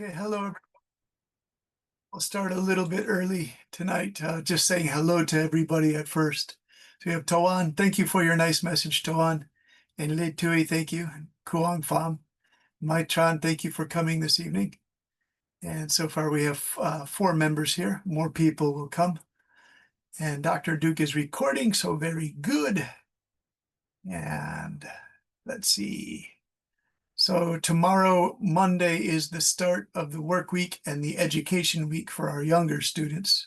Okay, hello. I'll start a little bit early tonight, just saying hello to everybody at first. So we have Toan. Thank you for your nice message, Toan. And Le Tui, thank you. And Kuang Pham. Mai Tran, thank you for coming this evening. And so far we have 4 members here. More people will come. And Dr. Duke is recording, so very good. And let's see. So tomorrow, Monday, is the start of the work week and the education week for our younger students.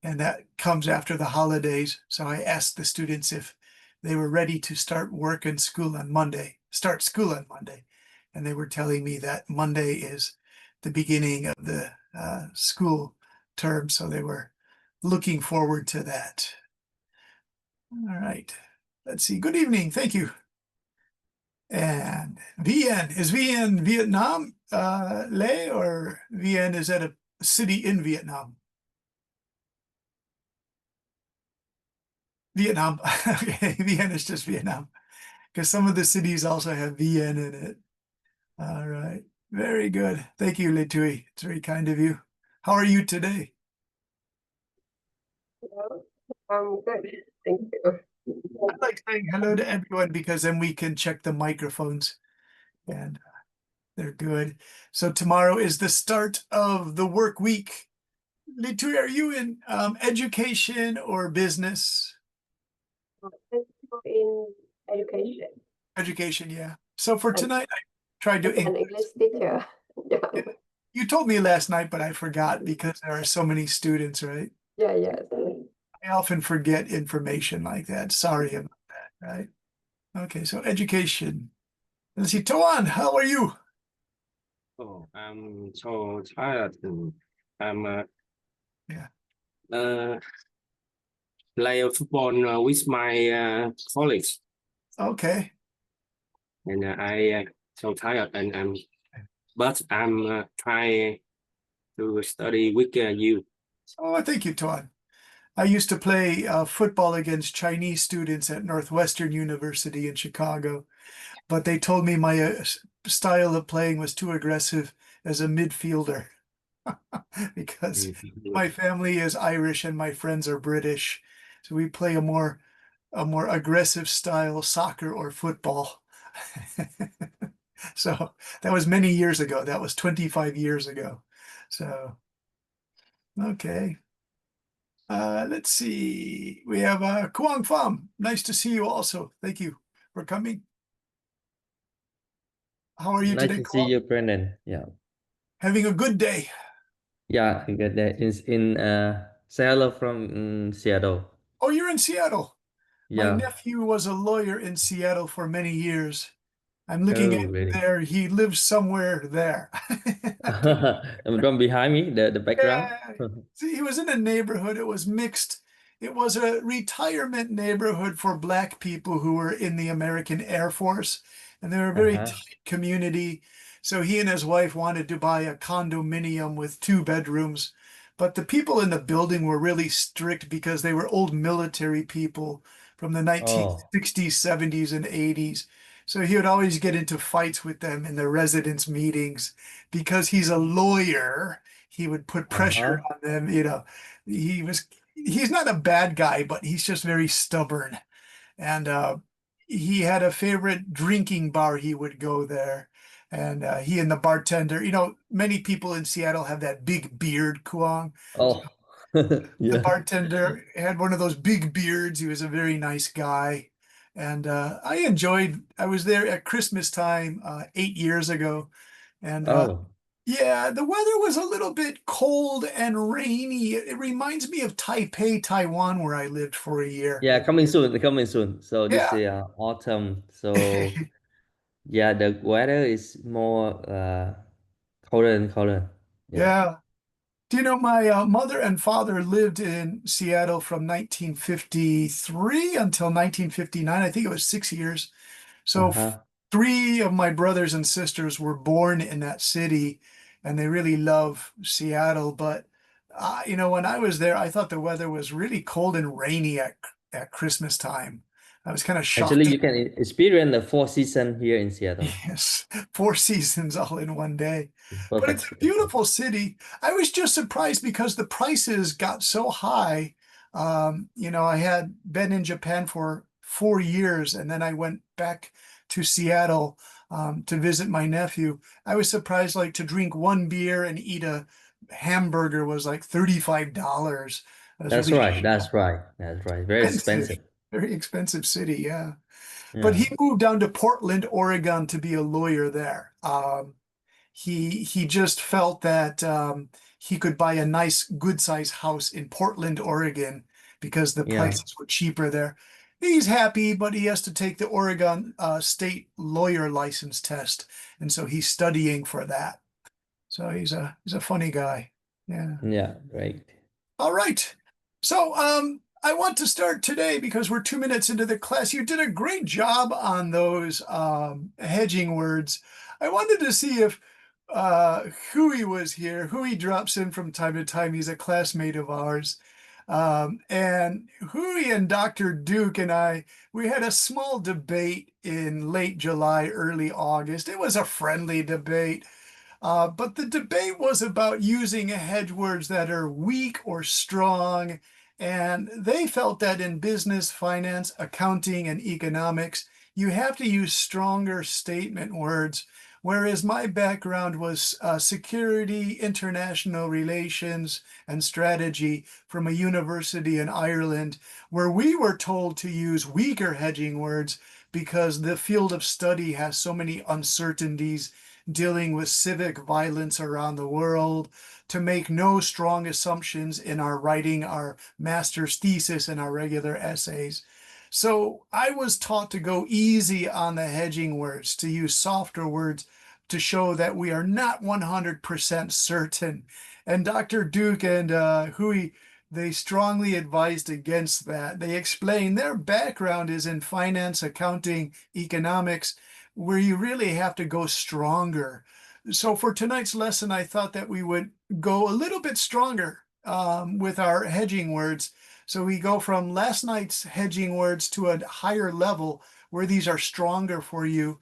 And that comes after the holidays. So I asked the students if they were ready to start work and school on Monday, start school on Monday. And they were telling me that Monday is the beginning of the school term. So they were looking forward to that. All right. Let's see. Good evening. Thank you. And Vienne, is Vienne Vietnam, Le, or Vienne, is that a city in Vietnam? Vietnam. Okay, Vienne is just Vietnam, because some of the cities also have Vienne in it. All right, very good. Thank you, Le Tui. It's very kind of you. How are you today? Hello. I'm good. Thank you. I like saying hello to everyone because then we can check the microphones and they're good. So tomorrow is the start of the work week. Le Tui, are you in education or business? In education. Education, yeah. So for tonight, I tried to An English teacher. Yeah. You told me last night, but I forgot because there are so many students, right? Yeah, yes. I often forget information like that. Sorry about that, right? Okay, so education. Let's see, Toan, how are you? Oh, I'm so tired. I'm Yeah. Play football with my colleagues, Okay. and I so tired, and but I'm trying to study with you. Oh, thank you, Toan. I used to play football against Chinese students at Northwestern University in Chicago, but they told me my style of playing was too aggressive as a midfielder because my family is Irish and my friends are British. So we play a more aggressive style soccer or football. So that was many years ago. That was 25 years ago. So, okay. Let's see. We have Kuang Pham. Nice to see you also. Thank you for coming. How are you Nice today, to see Kuang? you, Brendan. Yeah. Having a good day. Yeah, you get that. It's in Seattle from Seattle. Oh, you're in Seattle. My Yeah. nephew was a lawyer in Seattle for many years. I'm looking Oh, at really? there. He lives somewhere there. And from behind me, the background. Yeah. See, he was in a neighborhood. It was mixed. It was a retirement neighborhood for Black people who were in the American Air Force, and they were a very Uh-huh. tight community. So he and his wife wanted to buy a condominium with 2 bedrooms, but the people in the building were really strict because they were old military people from the Oh. 1960s, 70s, and 80s. So he would always get into fights with them in the residence meetings because he's a lawyer. He would put pressure Uh-huh. on them. He's not a bad guy, but he's just very stubborn. And he had a favorite drinking bar. He would go there. And he and the bartender, many people in Seattle have that big beard, Kuang. Oh. The Yeah. bartender had one of those big beards. He was a very nice guy. And I was there at Christmas time 8 years ago. And Oh. yeah, the weather was a little bit cold and rainy. It reminds me of Taipei, Taiwan, where I lived for a year. Yeah, coming soon, coming soon. So this Yeah. is autumn. So yeah, the weather is more colder and colder. Yeah. Yeah. Do you know my mother and father lived in Seattle from 1953 until 1959? I think it was 6 years. So Uh-huh. 3 of my brothers and sisters were born in that city, and they really love Seattle. But when I was there, I thought the weather was really cold and rainy at Christmas time. I was kind of shocked. Actually, you can experience the 4 seasons here in Seattle. Yes, 4 seasons all in one day. But it's a Perfect. beautiful city. I was just surprised because the prices got so high. You know, I had been in Japan for 4 years, and then I went back to Seattle to visit my nephew. I was surprised, like, to drink one beer and eat a hamburger was like $35. I was That's really right. That's right. That's right. Very expensive, expensive. very expensive city, yeah. But Yeah. he moved down to Portland, Oregon to be a lawyer there. He just felt that he could buy a nice, good size house in Portland, Oregon, because the Yeah. prices were cheaper there. He's happy, but he has to take the Oregon state lawyer license test, and so he's studying for that. So he's a funny guy. Yeah. Yeah. Great. All right. So I want to start today because we're 2 minutes into the class. You did a great job on those hedging words. I wanted to see if Hui was here. Hui drops in from time to time. He's a classmate of ours. And Hui and Dr. Duke and I, we had a small debate in late July, early August. It was a friendly debate. But the debate was about using hedge words that are weak or strong. And they felt that in business, finance, accounting, and economics, you have to use stronger statement words. Whereas my background was security, international relations, and strategy from a university in Ireland, where we were told to use weaker hedging words because the field of study has so many uncertainties dealing with civic violence around the world, to make no strong assumptions in our writing our master's thesis and our regular essays. So I was taught to go easy on the hedging words, to use softer words to show that we are not 100% certain. And Dr. Duke and Hui, they strongly advised against that. They explained their background is in finance, accounting, economics, where you really have to go stronger. So for tonight's lesson, I thought that we would go a little bit stronger with our hedging words. So we go from last night's hedging words to a higher level where these are stronger for you.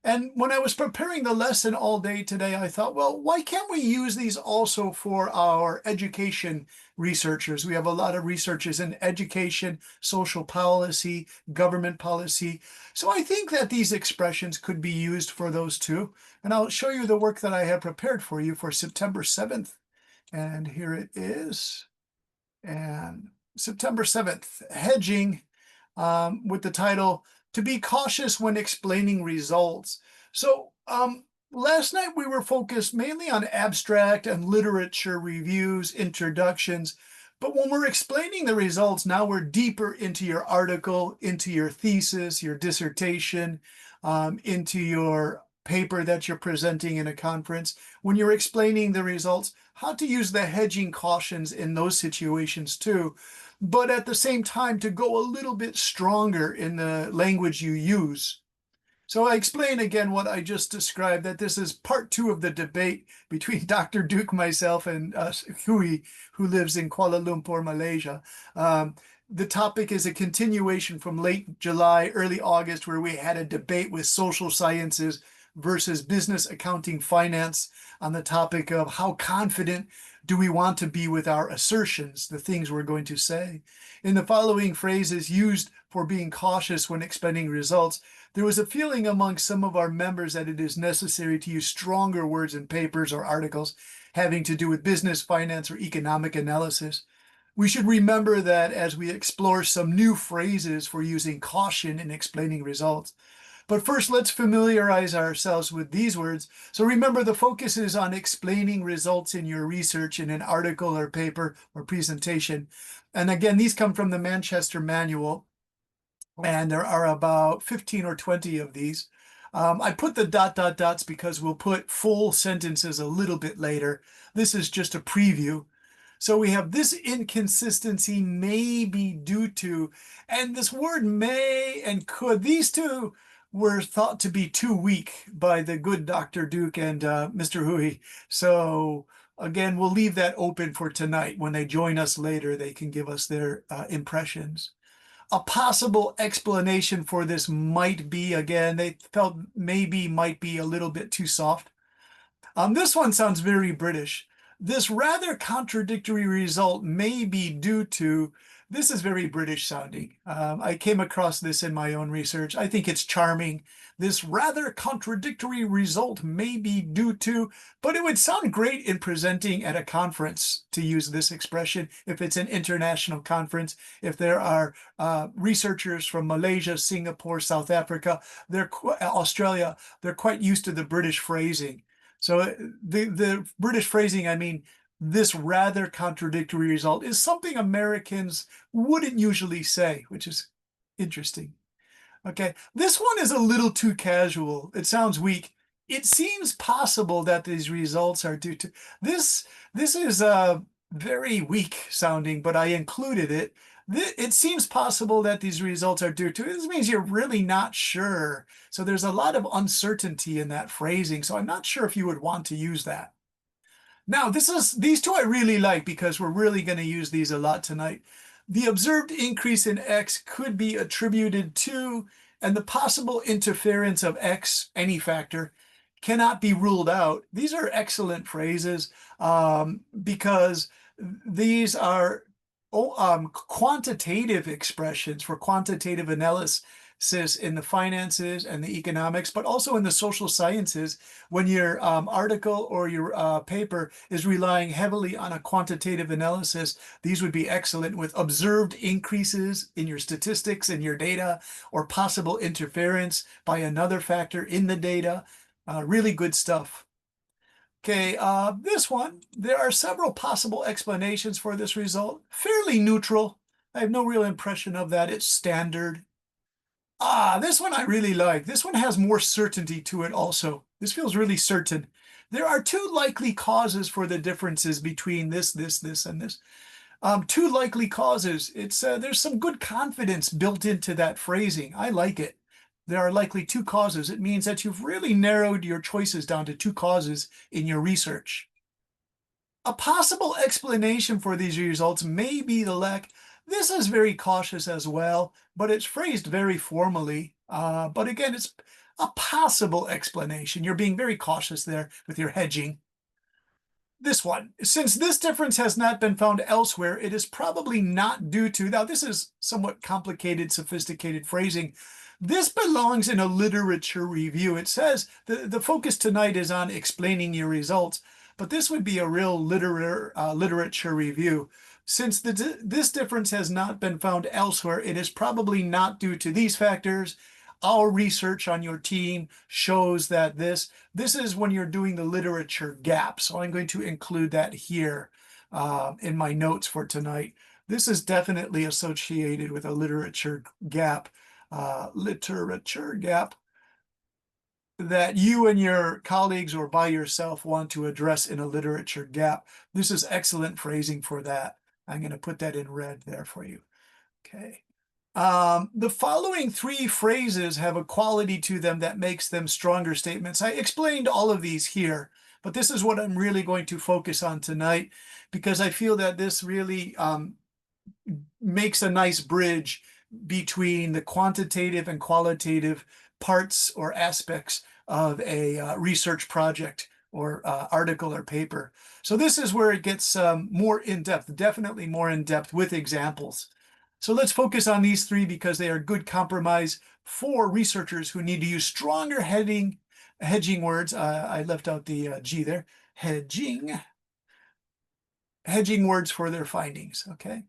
And when I was preparing the lesson all day today, I thought, well, why can't we use these also for our education researchers? We have a lot of researchers in education, social policy, government policy. So I think that these expressions could be used for those too. And I'll show you the work that I have prepared for you for September 7th. And here it is. And September 7th, hedging, with the title, To Be Cautious When Explaining Results. So last night we were focused mainly on abstract and literature reviews, introductions. But when we're explaining the results, now we're deeper into your article, into your thesis, your dissertation, into your paper that you're presenting in a conference. When you're explaining the results, how to use the hedging cautions in those situations too. But at the same time, to go a little bit stronger in the language you use. So I explain again what I just described, that this is part 2 of the debate between Dr. Duke, myself, and Hui, who lives in Kuala Lumpur, Malaysia. The topic is a continuation from late July, early August, where we had a debate with social sciences versus business, accounting, finance on the topic of how confident do we want to be with our assertions, the things we're going to say. In the following phrases used for being cautious when explaining results, there was a feeling among some of our members that it is necessary to use stronger words in papers or articles having to do with business, finance, or economic analysis. We should remember that as we explore some new phrases for using caution in explaining results. But first, let's familiarize ourselves with these words. So remember, the focus is on explaining results in your research in an article or paper or presentation. And again, these come from the Manchester Manual, and there are about 15 or 20 of these. I put the ... dots because we'll put full sentences a little bit later. This is just a preview. So we have this inconsistency may be due to, and this word may and could, these two were thought to be too weak by the good Dr. Duke and Mr. Hui. So again, we'll leave that open for tonight. When they join us later, they can give us their impressions. A possible explanation for this might be, again, they felt maybe might be a little bit too soft. This one sounds very British. This rather contradictory result may be due to, this is very British sounding. I came across this in my own research. I think it's charming. This rather contradictory result may be due to, but it would sound great in presenting at a conference to use this expression if it's an international conference. If there are researchers from Malaysia, Singapore, South Africa, Australia, they're quite used to the British phrasing. So the British phrasing, I mean, this rather contradictory result is something Americans wouldn't usually say, which is interesting. Okay, this one is a little too casual. It sounds weak. It seems possible that these results are due to this. This is very weak sounding, but I included it. It seems possible that these results are due to. This means you're really not sure. So there's a lot of uncertainty in that phrasing. So I'm not sure if you would want to use that. Now, these two I really like because we're really going to use these a lot tonight. The observed increase in X could be attributed to, and the possible interference of X, any factor, cannot be ruled out. These are excellent phrases because these are quantitative expressions for quantitative analysis in the finances and the economics, but also in the social sciences, when your article or your paper is relying heavily on a quantitative analysis, these would be excellent with observed increases in your statistics and your data, or possible interference by another factor in the data. Really good stuff. Okay, this one, there are several possible explanations for this result. Fairly neutral. I have no real impression of that. It's standard. This one I really like. This one has more certainty to it also. This feels really certain. There are two likely causes for the differences between this, and this. Two likely causes. There's some good confidence built into that phrasing. I like it. There are likely two causes. It means that you've really narrowed your choices down to two causes in your research. A possible explanation for these results may be the lack. This is very cautious as well, but it's phrased very formally. But again, it's a possible explanation. You're being very cautious there with your hedging. This one, since this difference has not been found elsewhere, it is probably not due to, now this is somewhat complicated, sophisticated phrasing. This belongs in a literature review. It says the focus tonight is on explaining your results, but this would be a real literature review. Since this difference has not been found elsewhere, it is probably not due to these factors. Our research on your team shows that this is when you're doing the literature gap. So I'm going to include that here in my notes for tonight. This is definitely associated with a literature gap that you and your colleagues or by yourself want to address in a literature gap. This is excellent phrasing for that. I'm going to put that in red there for you. Okay. The following three phrases have a quality to them that makes them stronger statements. I explained all of these here, but this is what I'm really going to focus on tonight because I feel that this really makes a nice bridge between the quantitative and qualitative parts or aspects of a research project or article or paper. So this is where it gets more in-depth, definitely more in-depth with examples. So let's focus on these three because they are good compromise for researchers who need to use stronger hedging words. I left out the G there. Hedging words for their findings, okay?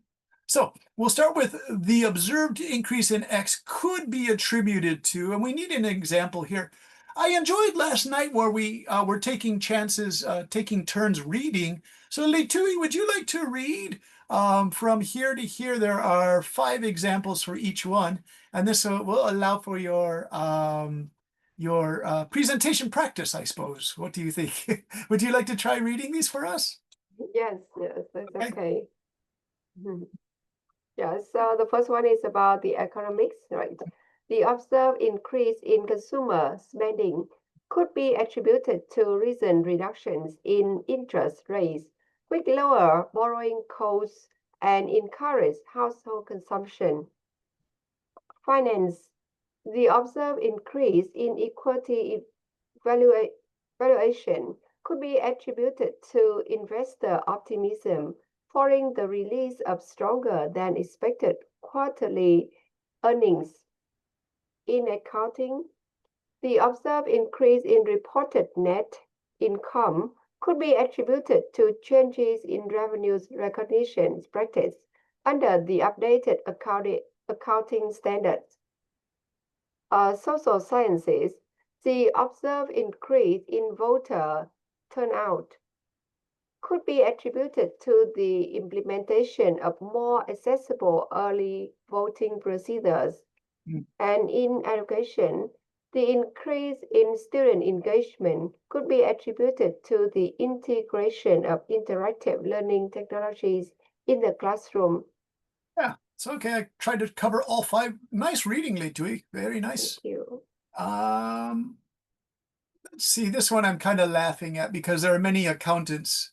So we'll start with the observed increase in X could be attributed to, and we need an example here. I enjoyed last night where we were taking chances, taking turns reading. So Leitui, would you like to read? From here to here, there are 5 examples for each one, and this will allow for your presentation practice, I suppose. What do you think? Would you like to try reading these for us? Yes, that's okay. Yeah, so the first one is about the economics, right? The observed increase in consumer spending could be attributed to recent reductions in interest rates, which lower borrowing costs and encourage household consumption. Finance. The observed increase in equity valuation could be attributed to investor optimism following the release of stronger than expected quarterly earnings. In accounting, the observed increase in reported net income could be attributed to changes in revenues recognition practice under the updated accounting standards. Social sciences, the observed increase in voter turnout could be attributed to the implementation of more accessible early voting procedures. And in education, the increase in student engagement could be attributed to the integration of interactive learning technologies in the classroom. Yeah, it's okay. I tried to cover all 5. Nice reading, Lei Tui. Very nice. Thank you. Let's see, this one I'm kind of laughing at because there are many accountants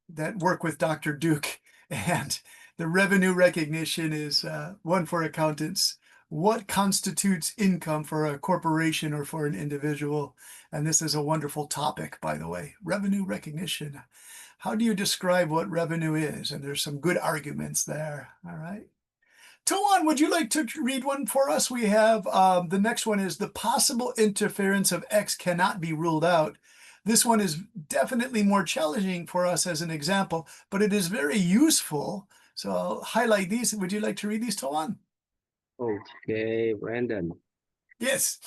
that work with Dr. Duke, and the revenue recognition is one for accountants. What constitutes income for a corporation or for an individual? And this is a wonderful topic, by the way. Revenue recognition. How do you describe what revenue is? And there's some good arguments there. All right. Toan, would you like to read one for us? We have the next one is the possible interference of X cannot be ruled out. This one is definitely more challenging for us as an example, but it is very useful. So I'll highlight these. Would you like to read these, Toan? Okay, Brandon. Yes.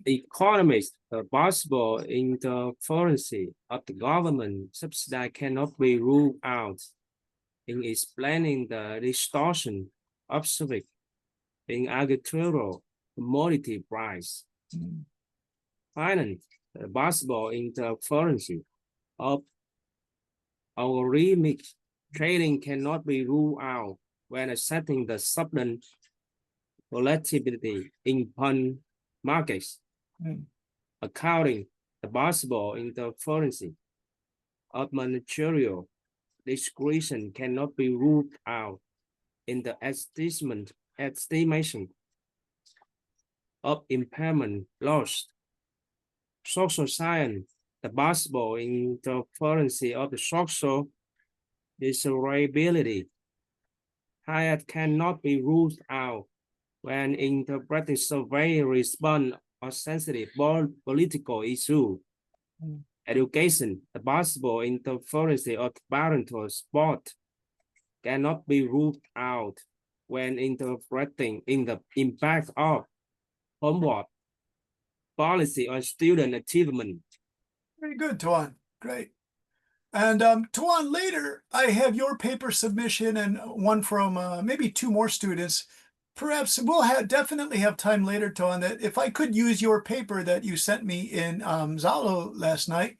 Economists, the possible interference of the government subsidy cannot be ruled out in explaining the distortion observed in agricultural commodity price. Finally, the possible interference of algorithmic trading cannot be ruled out when assessing the sudden volatility in bond markets. Accounting the possible interference of managerial discretion cannot be ruled out in the estimation of impairment loss. Social science, the possible interference of the social desirability cannot be ruled out when interpreting survey response or sensitive political issue. Education, the possible interference of parental support cannot be ruled out when interpreting in the impact of homework policy on student achievement. Very good, Toan. Great. And Toan, later I have your paper submission and one from maybe 2 more students. Perhaps we'll definitely have time later, Toan, that if I could use your paper that you sent me in Zalo last night,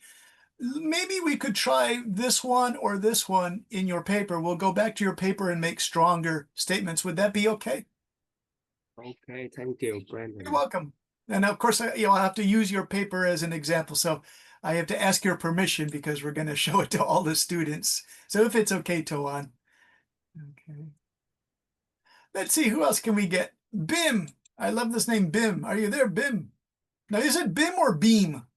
maybe we could try this one or this one in your paper. We'll go back to your paper and make stronger statements. Would that be okay? Okay, thank you, Brandon. You're welcome. And of course, I'll have to use your paper as an example. So I have to ask your permission because we're going to show it to all the students. So if it's okay, Toan. Okay. Let's see, who else can we get? Bim. I love this name, Bim. Are you there, Bim? Now, is it Bim or Beam?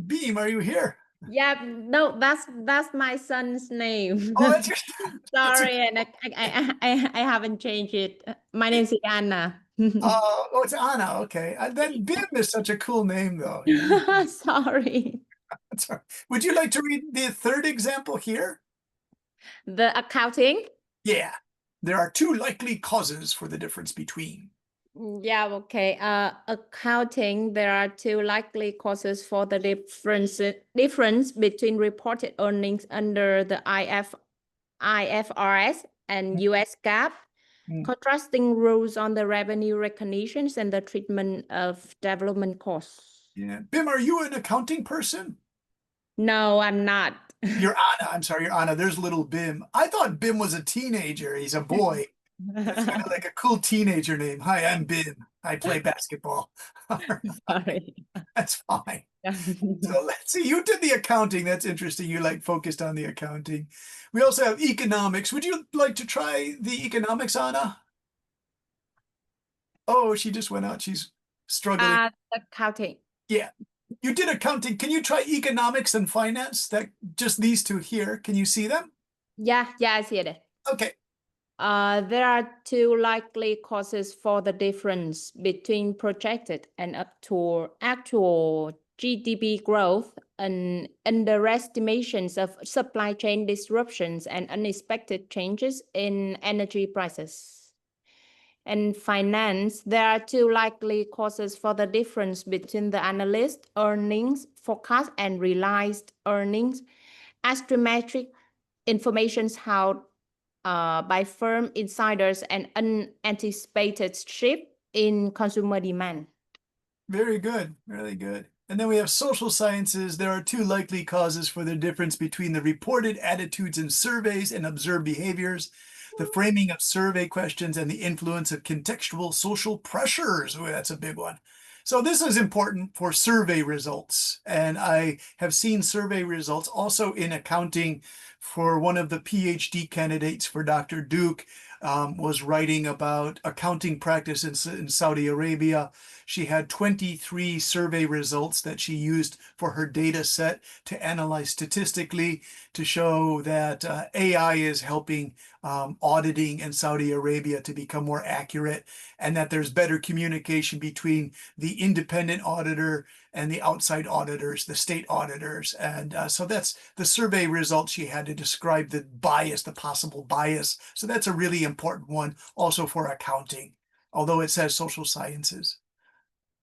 Beam, are you here? Yeah, no, that's my son's name. Oh, that's your Sorry, and I haven't changed it. My name's Anna. Oh, it's Anna. Okay. That Bim is such a cool name, though. Sorry. Sorry. Would you like to read the 3rd example here? The accounting? Yeah. There are 2 likely causes for the difference between. Yeah, okay. Accounting, there are 2 likely causes for the difference between reported earnings under the IFRS and US GAAP, contrasting rules on the revenue recognitions and the treatment of development costs. Yeah. Bim, are you an accounting person? No, I'm not. You're Anna. I'm sorry, you're Anna. There's little Bim. I thought Bim was a teenager. He's a boy. That's kind of like a cool teenager name. Hi, I'm Bim. I play basketball. Sorry. That's fine. So let's see. You did the accounting. That's interesting. You focused on the accounting. We also have economics. Would you like to try the economics, Anna? Oh, she just went out. She's struggling. Accounting. Yeah. You did accounting. Can you try economics and finance? That just these two here. Can you see them? Yeah, I see it. Okay. There are two likely causes for the difference between projected and actual GDP growth and underestimations of supply chain disruptions and unexpected changes in energy prices. In finance, there are two likely causes for the difference between the analyst earnings forecast and realized earnings. Asymmetric information held by firm insiders and unanticipated shift in consumer demand. Very good. Really good. And then we have social sciences. There are two likely causes for the difference between the reported attitudes in surveys and observed behaviors, the framing of survey questions, and the influence of contextual social pressures. Ooh, that's a big one. So this is important for survey results. And I have seen survey results also in accounting for one of the PhD candidates for Dr. Duke, was writing about accounting practice in Saudi Arabia. She had 23 survey results that she used for her data set to analyze statistically to show that AI is helping auditing in Saudi Arabia to become more accurate, and that there's better communication between the independent auditor and the outside auditors, the state auditors. And so that's the survey results. She had to describe the bias, the possible bias. So that's a really important one also for accounting, although it says social sciences.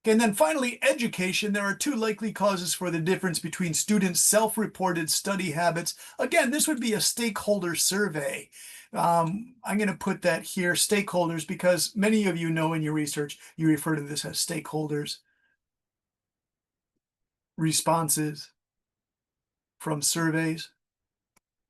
Okay, and then finally, education. There are two likely causes for the difference between students' self-reported study habits. Again, this would be a stakeholder survey. I'm going to put that here, stakeholders, because many of you know in your research, you refer to this as stakeholders. Responses from surveys.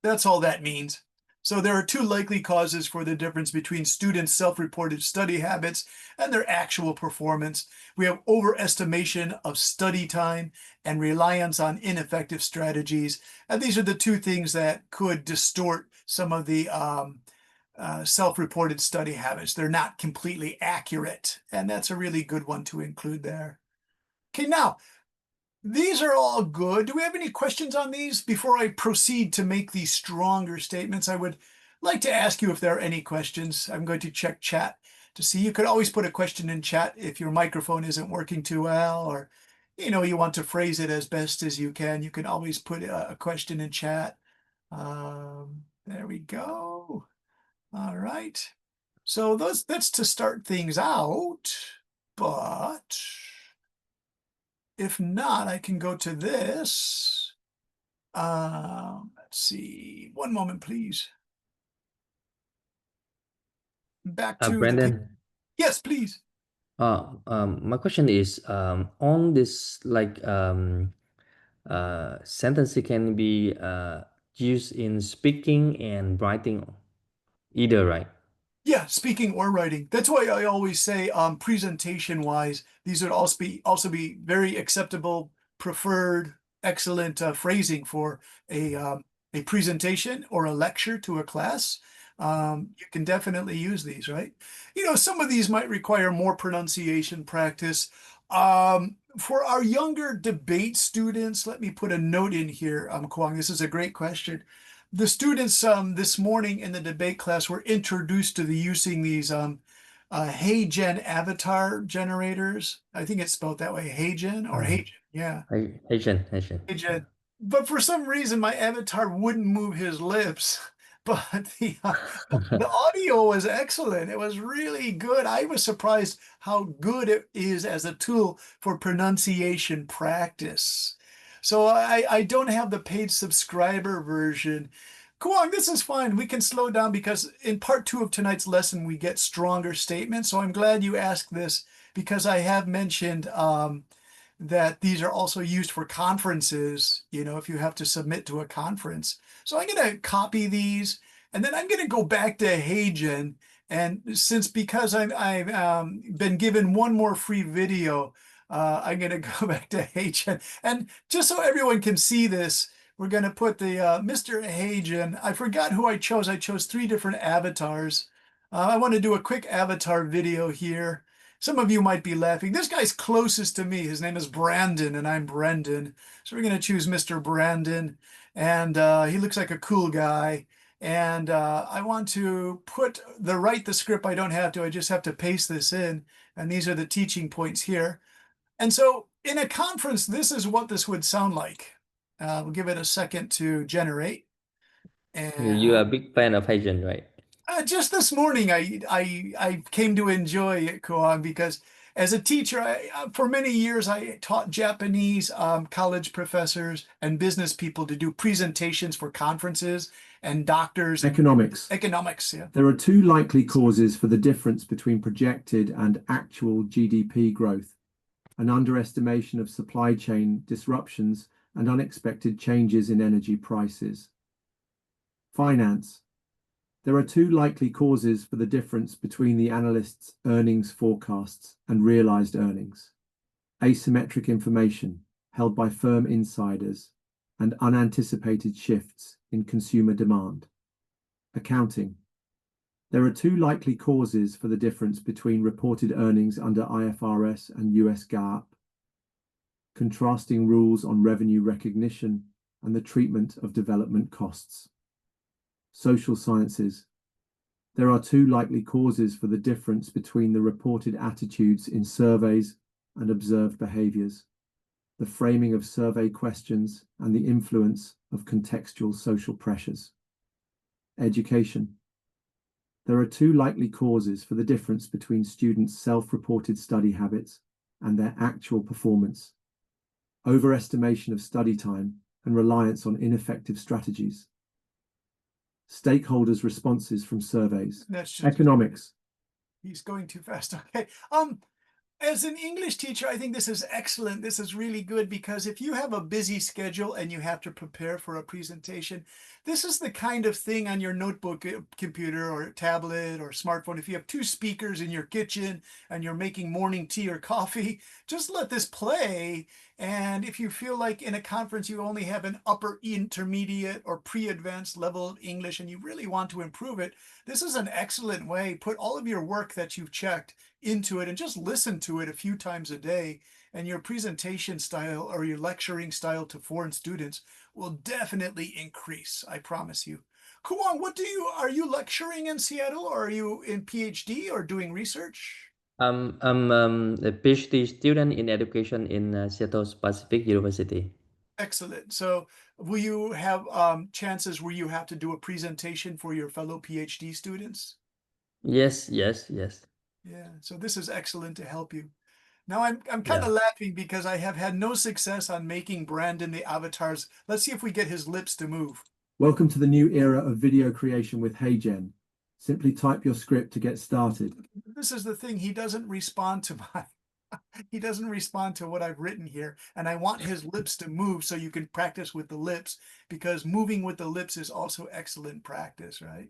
That's all that means. So there are two likely causes for the difference between students' self-reported study habits and their actual performance. We have overestimation of study time and reliance on ineffective strategies. And these are the two things that could distort some of the self-reported study habits. They're not completely accurate. And that's a really good one to include there. Okay, now, these are all good. Do we have any questions on these? Before I proceed to make these stronger statements, I would like to ask you if there are any questions. I'm going to check chat to see. You could always put a question in chat if your microphone isn't working too well, or you want to phrase it as best as you can. You can always put a question in chat. There we go. All right. So that's to start things out, but if not, I can go to this. Let's see. One moment, please. Back to the Brandon, yes, please. my question is on this sentence can be used in speaking and writing either, right? Yeah, speaking or writing. That's why I always say presentation-wise, these would also be very acceptable, preferred, excellent phrasing for a presentation or a lecture to a class. You can definitely use these, right? Some of these might require more pronunciation practice. For our younger debate students, let me put a note in here, Kwang. This is a great question. The students this morning in the debate class were introduced to using these HeyGen avatar generators. I think it's spelled that way, HeyGen or HeyGen, yeah. Asian. HeyGen. But for some reason, my avatar wouldn't move his lips. But the audio was excellent. It was really good. I was surprised how good it is as a tool for pronunciation practice. So I don't have the paid subscriber version. Kwang, this is fine. We can slow down because in part 2 of tonight's lesson, we get stronger statements. So I'm glad you asked this because I have mentioned that these are also used for conferences, if you have to submit to a conference. So I'm going to copy these, and then I'm going to go back to HeyGen. And because I've been given one more free video, I'm going to go back to HeyGen. And just so everyone can see this, we're going to put the Mr. HeyGen. I forgot who I chose. I chose 3 different avatars. I want to do a quick avatar video here. Some of you might be laughing. This guy's closest to me. His name is Brandon, and I'm Brendan. So we're going to choose Mr. Brandon. And he looks like a cool guy. And I want to write the script. I don't have to. I just have to paste this in. And these are the teaching points here. And so in a conference, this is what this would sound like. We'll give it a second to generate. And You are a big fan of Haitian, right? just this morning, I came to enjoy it, Kuang, because as a teacher, for many years, I taught Japanese college professors and business people to do presentations for conferences and doctors. Economics. Economics, yeah. There are two likely causes for the difference between projected and actual GDP growth: an underestimation of supply chain disruptions and unexpected changes in energy prices. Finance. There are two likely causes for the difference between the analyst's earnings forecasts and realized earnings: asymmetric information held by firm insiders and unanticipated shifts in consumer demand. Accounting. There are two likely causes for the difference between reported earnings under IFRS and US GAAP: contrasting rules on revenue recognition and the treatment of development costs. Social sciences. There are two likely causes for the difference between the reported attitudes in surveys and observed behaviors: the framing of survey questions and the influence of contextual social pressures. Education. There are two likely causes for the difference between students' self-reported study habits and their actual performance: overestimation of study time and reliance on ineffective strategies. Stakeholders' responses from surveys. That's just, Economics. he's going too fast. Okay. As an English teacher, I think this is excellent. This is really good because if you have a busy schedule and you have to prepare for a presentation, this is the kind of thing on your notebook, computer or tablet or smartphone. If you have two speakers in your kitchen and you're making morning tea or coffee, just let this play. And if you feel like in a conference you only have an upper intermediate or pre-advanced level of English and you really want to improve it, this is an excellent way. Put all of your work that you've checked into it and just listen to it a few times a day, and your presentation style or your lecturing style to foreign students will definitely increase. I promise you. Kuang, are you lecturing in Seattle, or are you in PhD or doing research? I'm a PhD student in education in Seattle Pacific University. Excellent. So will you have chances where you have to do a presentation for your fellow PhD students? Yes. Yeah, so this is excellent to help you. Now I'm kind of Yeah. laughing because I have had no success on making Brandon the avatars. Let's see if we get his lips to move. Welcome to the new era of video creation with HeyGen. Simply type your script to get started. This is the thing, he doesn't respond to he doesn't respond to what I've written here, and I want his lips to move so you can practice with the lips, because moving with the lips is also excellent practice, right?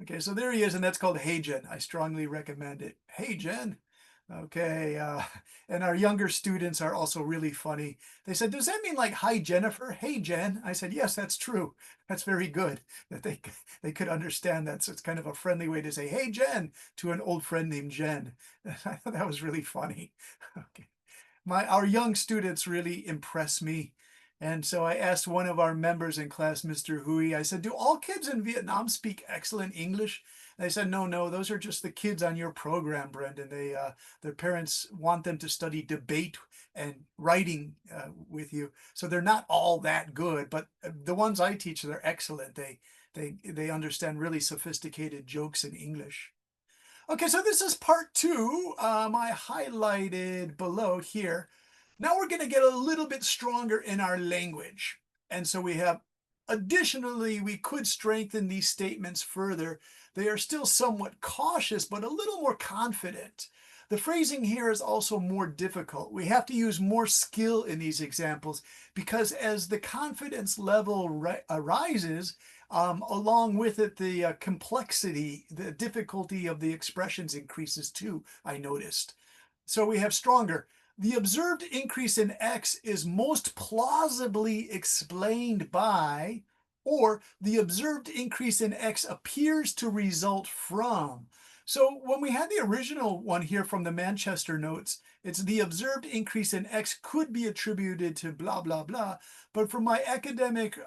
Okay, so there he is, and that's called HeyGen. I strongly recommend it. HeyGen. Okay, and our younger students are also really funny. They said, does that mean like, hi, Jennifer? Hey, Jen. I said, yes, that's true. That's very good that they could understand that. So it's kind of a friendly way to say, hey, Jen, to an old friend named Jen. I thought that was really funny. Okay. Our young students really impress me. And so I asked one of our members in class, Mr. Hui, I said, do all kids in Vietnam speak excellent English? And they said, no, those are just the kids on your program, Brendan. Their parents want them to study debate and writing with you. So they're not all that good, but the ones I teach, they're excellent. They understand really sophisticated jokes in English. Okay, so this is part 2. I highlighted below here. Now we're going to get a little bit stronger in our language. And so we have, additionally, we could strengthen these statements further. They are still somewhat cautious, but a little more confident. The phrasing here is also more difficult. We have to use more skill in these examples because as the confidence level rises, along with it, the complexity, the difficulty of the expressions increases too, I noticed. So we have stronger. The observed increase in X is most plausibly explained by, or the observed increase in X appears to result from. So when we had the original one here from the Manchester notes, it's the observed increase in X could be attributed to blah, blah, blah. But for my academic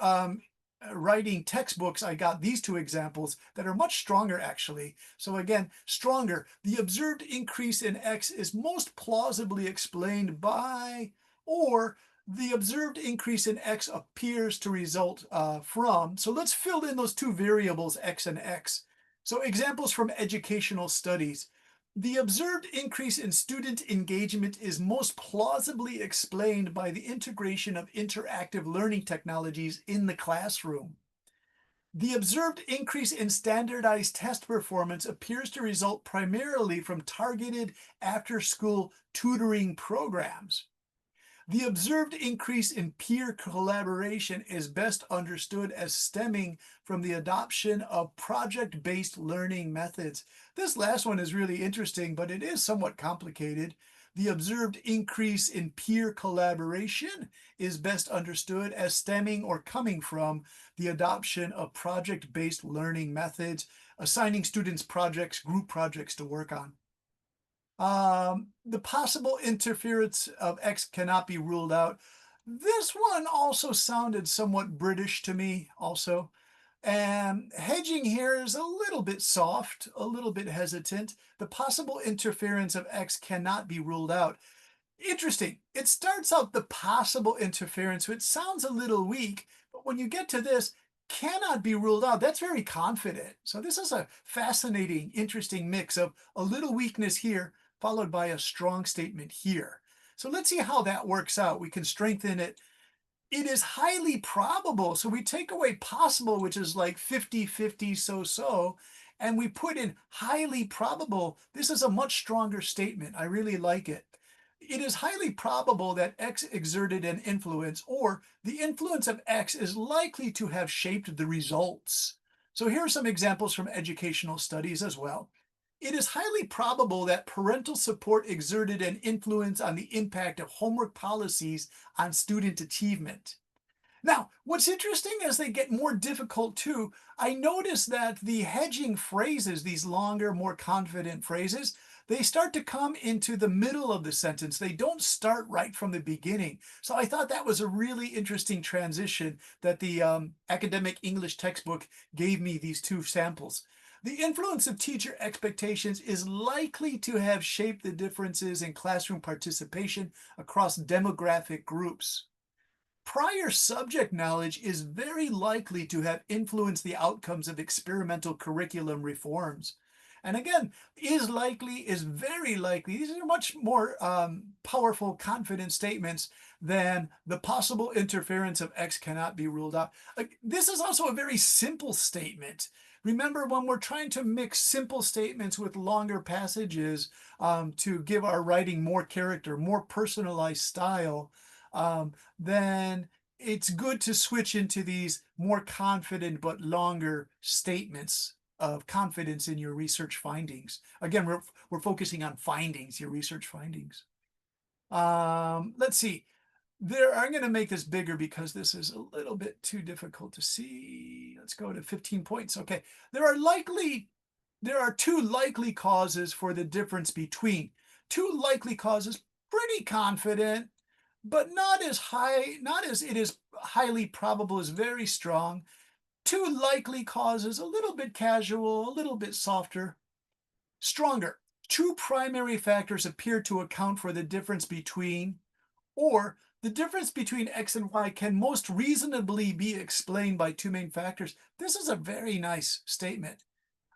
writing textbooks, I got these two examples that are much stronger, actually. So again, stronger. The observed increase in X is most plausibly explained by, or the observed increase in X appears to result from. So let's fill in those two variables, X and X. So examples from educational studies. The observed increase in student engagement is most plausibly explained by the integration of interactive learning technologies in the classroom. The observed increase in standardized test performance appears to result primarily from targeted after-school tutoring programs. The observed increase in peer collaboration is best understood as stemming from the adoption of project-based learning methods. This last one is really interesting, but it is somewhat complicated. The observed increase in peer collaboration is best understood as stemming or coming from the adoption of project-based learning methods, assigning students projects, group projects to work on. The possible interference of X cannot be ruled out. This one also sounded somewhat British to me also. And hedging here is a little bit soft, a little bit hesitant. The possible interference of X cannot be ruled out. Interesting. It starts out the possible interference, which sounds a little weak, but when you get to this, cannot be ruled out, that's very confident. So this is a fascinating, interesting mix of a little weakness here, followed by a strong statement here. So let's see how that works out. We can strengthen it. It is highly probable. So we take away possible, which is like 50-50, so-so, and we put in highly probable. This is a much stronger statement. I really like it. It is highly probable that X exerted an influence, or the influence of X is likely to have shaped the results. So here are some examples from educational studies as well. It is highly probable that parental support exerted an influence on the impact of homework policies on student achievement. Now, what's interesting as they get more difficult too, I notice that the hedging phrases, these longer, more confident phrases, they start to come into the middle of the sentence. They don't start right from the beginning. So I thought that was a really interesting transition that the academic English textbook gave me these two samples. The influence of teacher expectations is likely to have shaped the differences in classroom participation across demographic groups. Prior subject knowledge is very likely to have influenced the outcomes of experimental curriculum reforms. And again, is likely, is very likely. These are much more powerful, confident statements than the possible interference of X cannot be ruled out. This is also a very simple statement. Remember, when we're trying to mix simple statements with longer passages to give our writing more character, more personalized style, then it's good to switch into these more confident but longer statements of confidence in your research findings. Again, we're focusing on findings, your research findings. Let's see. I'm going to make this bigger because this is a little bit too difficult to see. Let's go to 15 points. Okay. There are two likely causes for the difference between. Two likely causes, pretty confident, but not as high, not as it is highly probable is very strong. Two likely causes, a little bit casual, a little bit softer. Stronger. Two primary factors appear to account for the difference between, or the difference between X and Y can most reasonably be explained by two main factors. This is a very nice statement.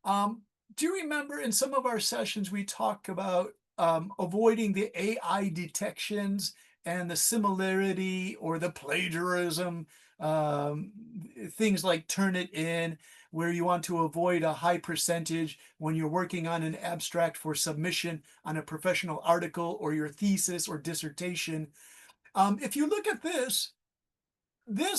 Do you remember in some of our sessions we talk about avoiding the AI detections and the similarity or the plagiarism, things like Turnitin, where you want to avoid a high percentage when you're working on an abstract for submission on a professional article or your thesis or dissertation. If you look at this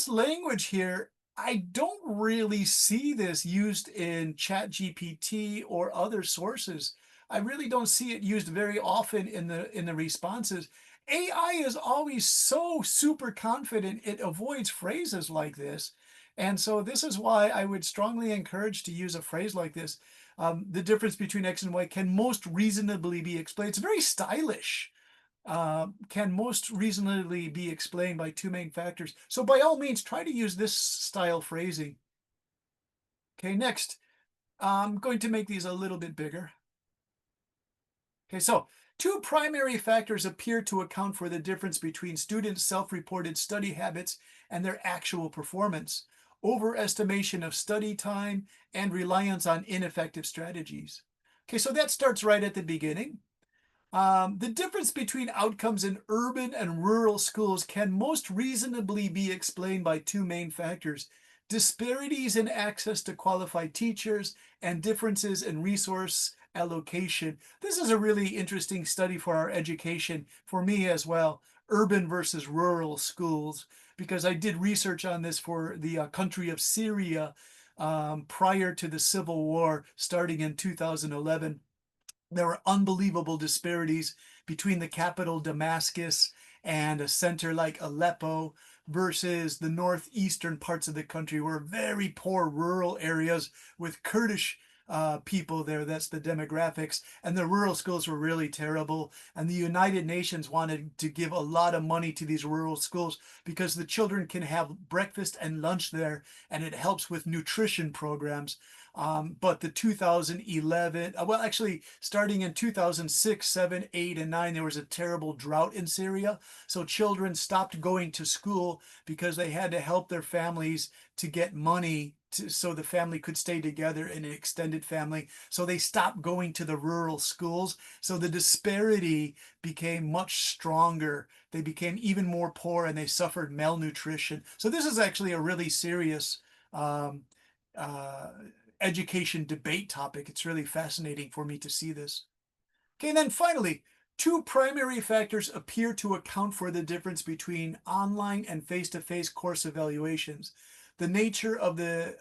language here, I don't really see this used in ChatGPT or other sources. I really don't see it used very often in the responses. AI is always so super confident it avoids phrases like this. And so this is why I would strongly encourage to use a phrase like this. the difference between X and Y can most reasonably be explained. It's very stylish. Can most reasonably be explained by two main factors. So by all means, try to use this style phrasing. Okay, next, I'm going to make these a little bit bigger. Okay, so two primary factors appear to account for the difference between students' self-reported study habits and their actual performance: overestimation of study time and reliance on ineffective strategies. Okay, so that starts right at the beginning. The difference between outcomes in urban and rural schools can most reasonably be explained by two main factors: disparities in access to qualified teachers and differences in resource allocation. This is a really interesting study for our education, for me as well, urban versus rural schools, because I did research on this for the country of Syria prior to the civil war starting in 2011. There were unbelievable disparities between the capital Damascus and a center like Aleppo versus the northeastern parts of the country, were very poor rural areas with Kurdish people there. That's the demographics. And the rural schools were really terrible. And the United Nations wanted to give a lot of money to these rural schools because the children can have breakfast and lunch there, and it helps with nutrition programs. But the 2011, well, actually, starting in 2006, 7, 8, and 9, there was a terrible drought in Syria. So children stopped going to school because they had to help their families to get money so the family could stay together in an extended family. So they stopped going to the rural schools. So the disparity became much stronger. They became even more poor, and they suffered malnutrition. So this is actually a really serious education debate topic. It's really fascinating for me to see this. Okay, and then finally, two primary factors appear to account for the difference between online and face-to-face course evaluations: the nature of the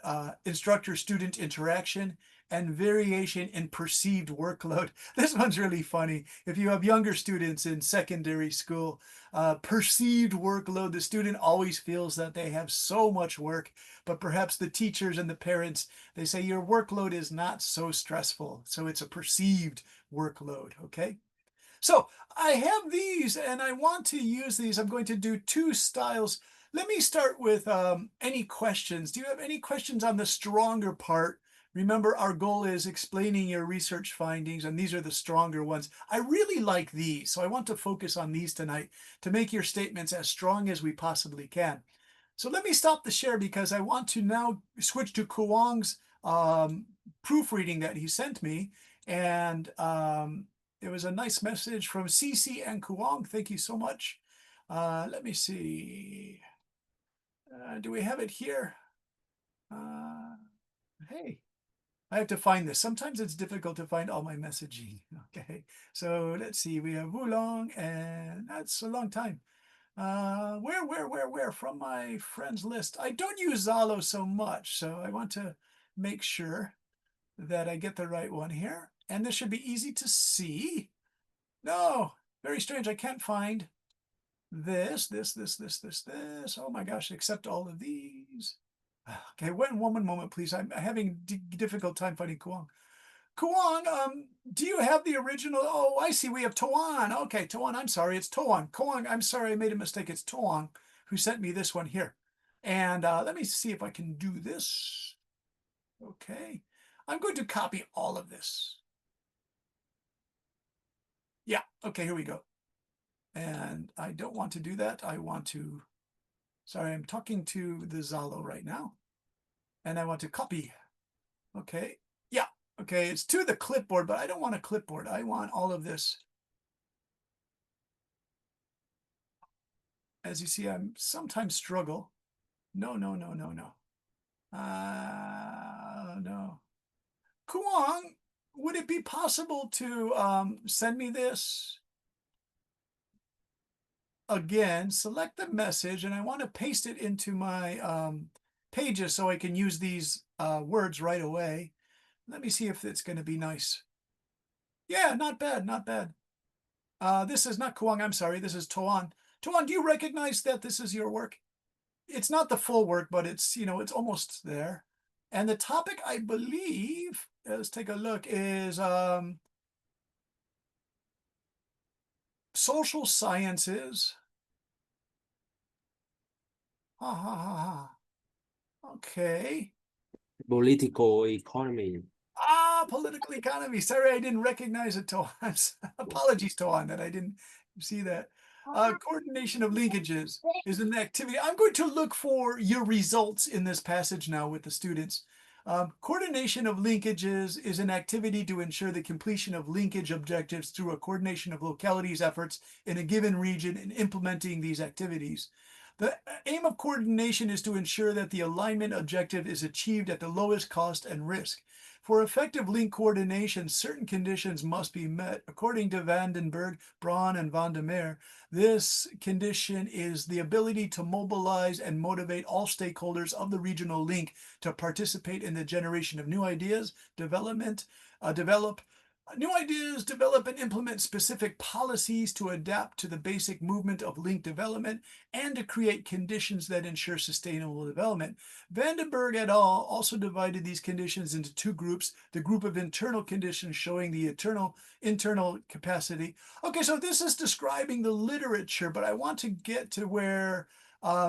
instructor-student interaction and variation in perceived workload. This one's really funny. If you have younger students in secondary school, perceived workload, the student always feels that they have so much work, but perhaps the teachers and the parents, they say your workload is not so stressful. So it's a perceived workload, okay? So I have these and I want to use these. I'm going to do two styles. Let me start with any questions. Do you have any questions on the stronger part? Remember, our goal is explaining your research findings, and these are the stronger ones. I really like these, so I want to focus on these tonight to make your statements as strong as we possibly can. So let me stop the share because I want to now switch to Kuang's proofreading that he sent me. And it was a nice message from Cece and Kuang. Thank you so much. Let me see. Do we have it here? Hey, I have to find this. Sometimes it's difficult to find all my messaging. Okay, so let's see. We have Wulong, and that's a long time. Where? From my friends list. I don't use Zalo so much, so I want to make sure that I get the right one here. And this should be easy to see. No, very strange. I can't find this. Oh my gosh, accept all of these. Okay, one moment, please. I'm having difficult time finding Kuang. Kuang, do you have the original? Oh, I see. We have Toan. Okay, Toan, I'm sorry. It's Toan. Kuang, I'm sorry. I made a mistake. It's Toan who sent me this one here. And let me see if I can do this. Okay. I'm going to copy all of this. Yeah, okay, here we go. And I don't want to do that. I want to, sorry, I'm talking to the Zalo right now. And I want to copy. Okay, yeah, okay, it's to the clipboard, but I don't want a clipboard. I want all of this. As you see, I'm sometimes struggle. No. No. Kuang, would it be possible to send me this? Again, select the message, and I want to paste it into my pages so I can use these words right away. Let me see if it's going to be nice. Yeah, not bad, not bad. This is not Kuang, I'm sorry, this is Toan. Toan, do you recognize that this is your work? It's not the full work, but it's, you know, it's almost there. And the topic, I believe, let's take a look, is social sciences. Ha ha ha ha. Okay. Political economy. Political economy. Sorry, I didn't recognize it, Toan. Apologies, Toan, that I didn't see that. Coordination of linkages is an activity. I'm going to look for your results in this passage now with the students. Coordination of linkages is an activity to ensure the completion of linkage objectives through a coordination of localities' efforts in a given region in implementing these activities. The aim of coordination is to ensure that the alignment objective is achieved at the lowest cost and risk. For effective link coordination, certain conditions must be met. According to Vandenberg, Braun, and Van der Meer, this condition is the ability to mobilize and motivate all stakeholders of the regional link to participate in the generation of new ideas, develop new ideas, develop and implement specific policies to adapt to the basic movement of link development, and to create conditions that ensure sustainable development. Vandenberg et al. Also divided these conditions into two groups: the group of internal conditions showing the internal capacity. Okay, so this is describing the literature, but I want to get to where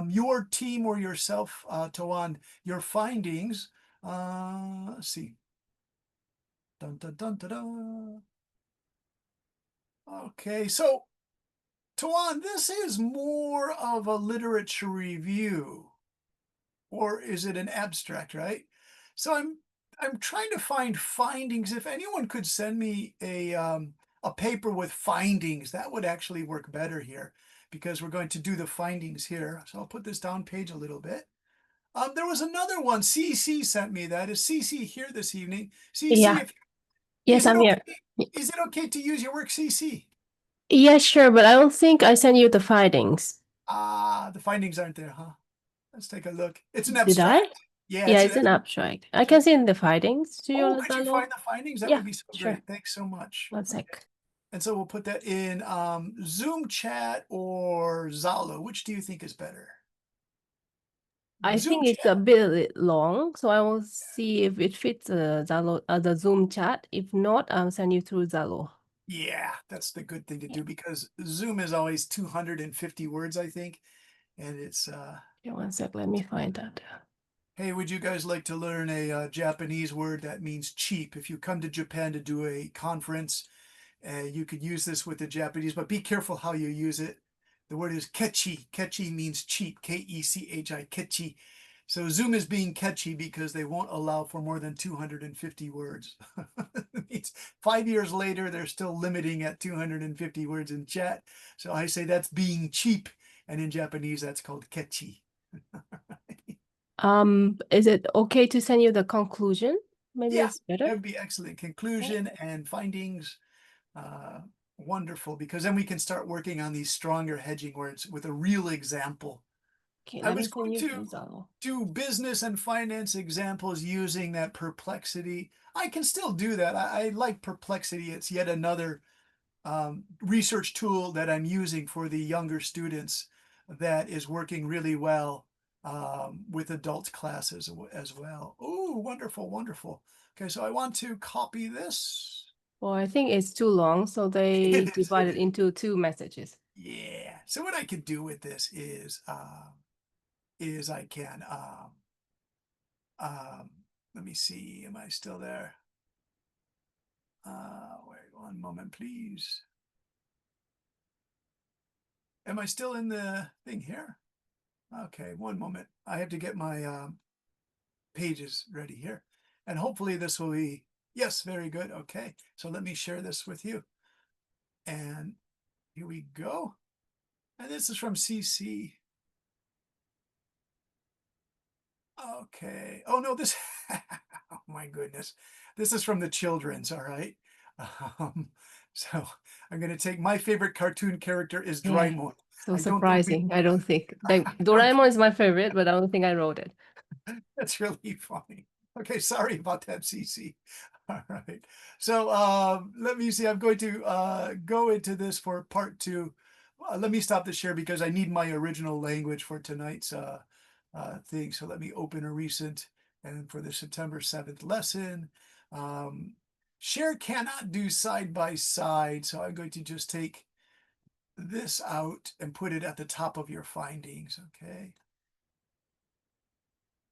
your team or yourself, Toan, your findings. Let's see. Dun, dun, dun, dun, dun. Okay, so Toan, this is more of a literature review, or is it an abstract, right? So I'm trying to find findings. If anyone could send me a paper with findings, that would actually work better here, because we're going to do the findings here. So I'll put this down page a little bit. There was another one. CC sent me that. Is CC here this evening? CC, Yeah. Yes, is it I'm here. okay? Is it okay to use your work, CC? Yeah, sure, but I don't think I sent you the findings. The findings aren't there, huh? Let's take a look. It's an Did I? abstract. Yeah, Yeah, it's an abstract. I can send the findings to you. Oh, could you find the findings? That Yeah, would be so sure. great. Thanks so much. One sec. And so we'll put that in Zoom chat or Zalo. Which do you think is better? I Zoom think it's chat. a bit long, so I will see if it fits Zalo, the Zoom chat. If not, I'll send you through Zalo. Yeah, that's the good thing to do, because Zoom is always 250 words, I think. And it's Yeah, one sec, let me find that. hey, would you guys like to learn a Japanese word that means cheap? If you come to Japan to do a conference, you could use this with the Japanese, but be careful how you use it. The word is kechi. Kechi means cheap, K-E-C-H-I, kechi. So Zoom is being catchy because they won't allow for more than 250 words. It means 5 years later, they're still limiting at 250 words in chat. So I say that's being cheap. And in Japanese, that's called kechi. Is it okay to send you the conclusion? Maybe Yeah, it's better. that would be excellent. Conclusion and findings. Wonderful, because then we can start working on these stronger hedging words with a real example. Okay, I let me was send going you to through Zalo. do business and finance examples using that Perplexity. I can still do that. I like Perplexity. It's yet another research tool that I'm using for the younger students that is working really well with adult classes as well. Oh, wonderful, wonderful. Okay, so I want to copy this. Well, I think it's too long, so they It is. divided into two messages. Yeah. So what I could do with this is I can let me see. Am I still there? Wait one moment, please. Am I still in the thing here? Okay, one moment. I have to get my pages ready here, and hopefully this will be, yes, very good. Okay, so let me share this with you, and here we go. And this is from CC. Okay. Oh no, this, oh my goodness. This is from the children's, all right? So I'm going to take my favorite cartoon character is Yeah. Doraemon. So I don't think we- surprising. I don't think Doraemon is my favorite, but I don't think I wrote it. That's really funny. Okay, sorry about that, CC. All right. So let me see. I'm going to go into this for part 2. Let me stop the share because I need my original language for tonight's thing. So let me open a recent, and for the September 7th lesson, Share cannot do side by side, so I'm going to just take this out and put it at the top of your findings, okay?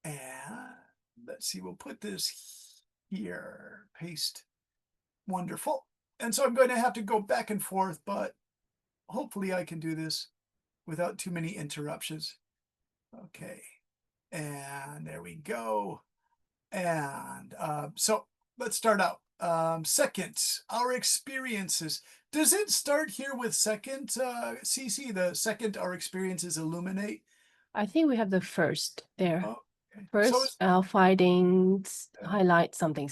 And let's see, we'll put this here, paste. Wonderful. And so I'm going to have to go back and forth, but hopefully I can do this without too many interruptions. Okay, and there we go. And so let's start out. Second, our experiences. Does it start here with second, Cece? The second, our experiences illuminate? I think we have the first there. Oh, okay. First, So our findings Yeah. highlight something.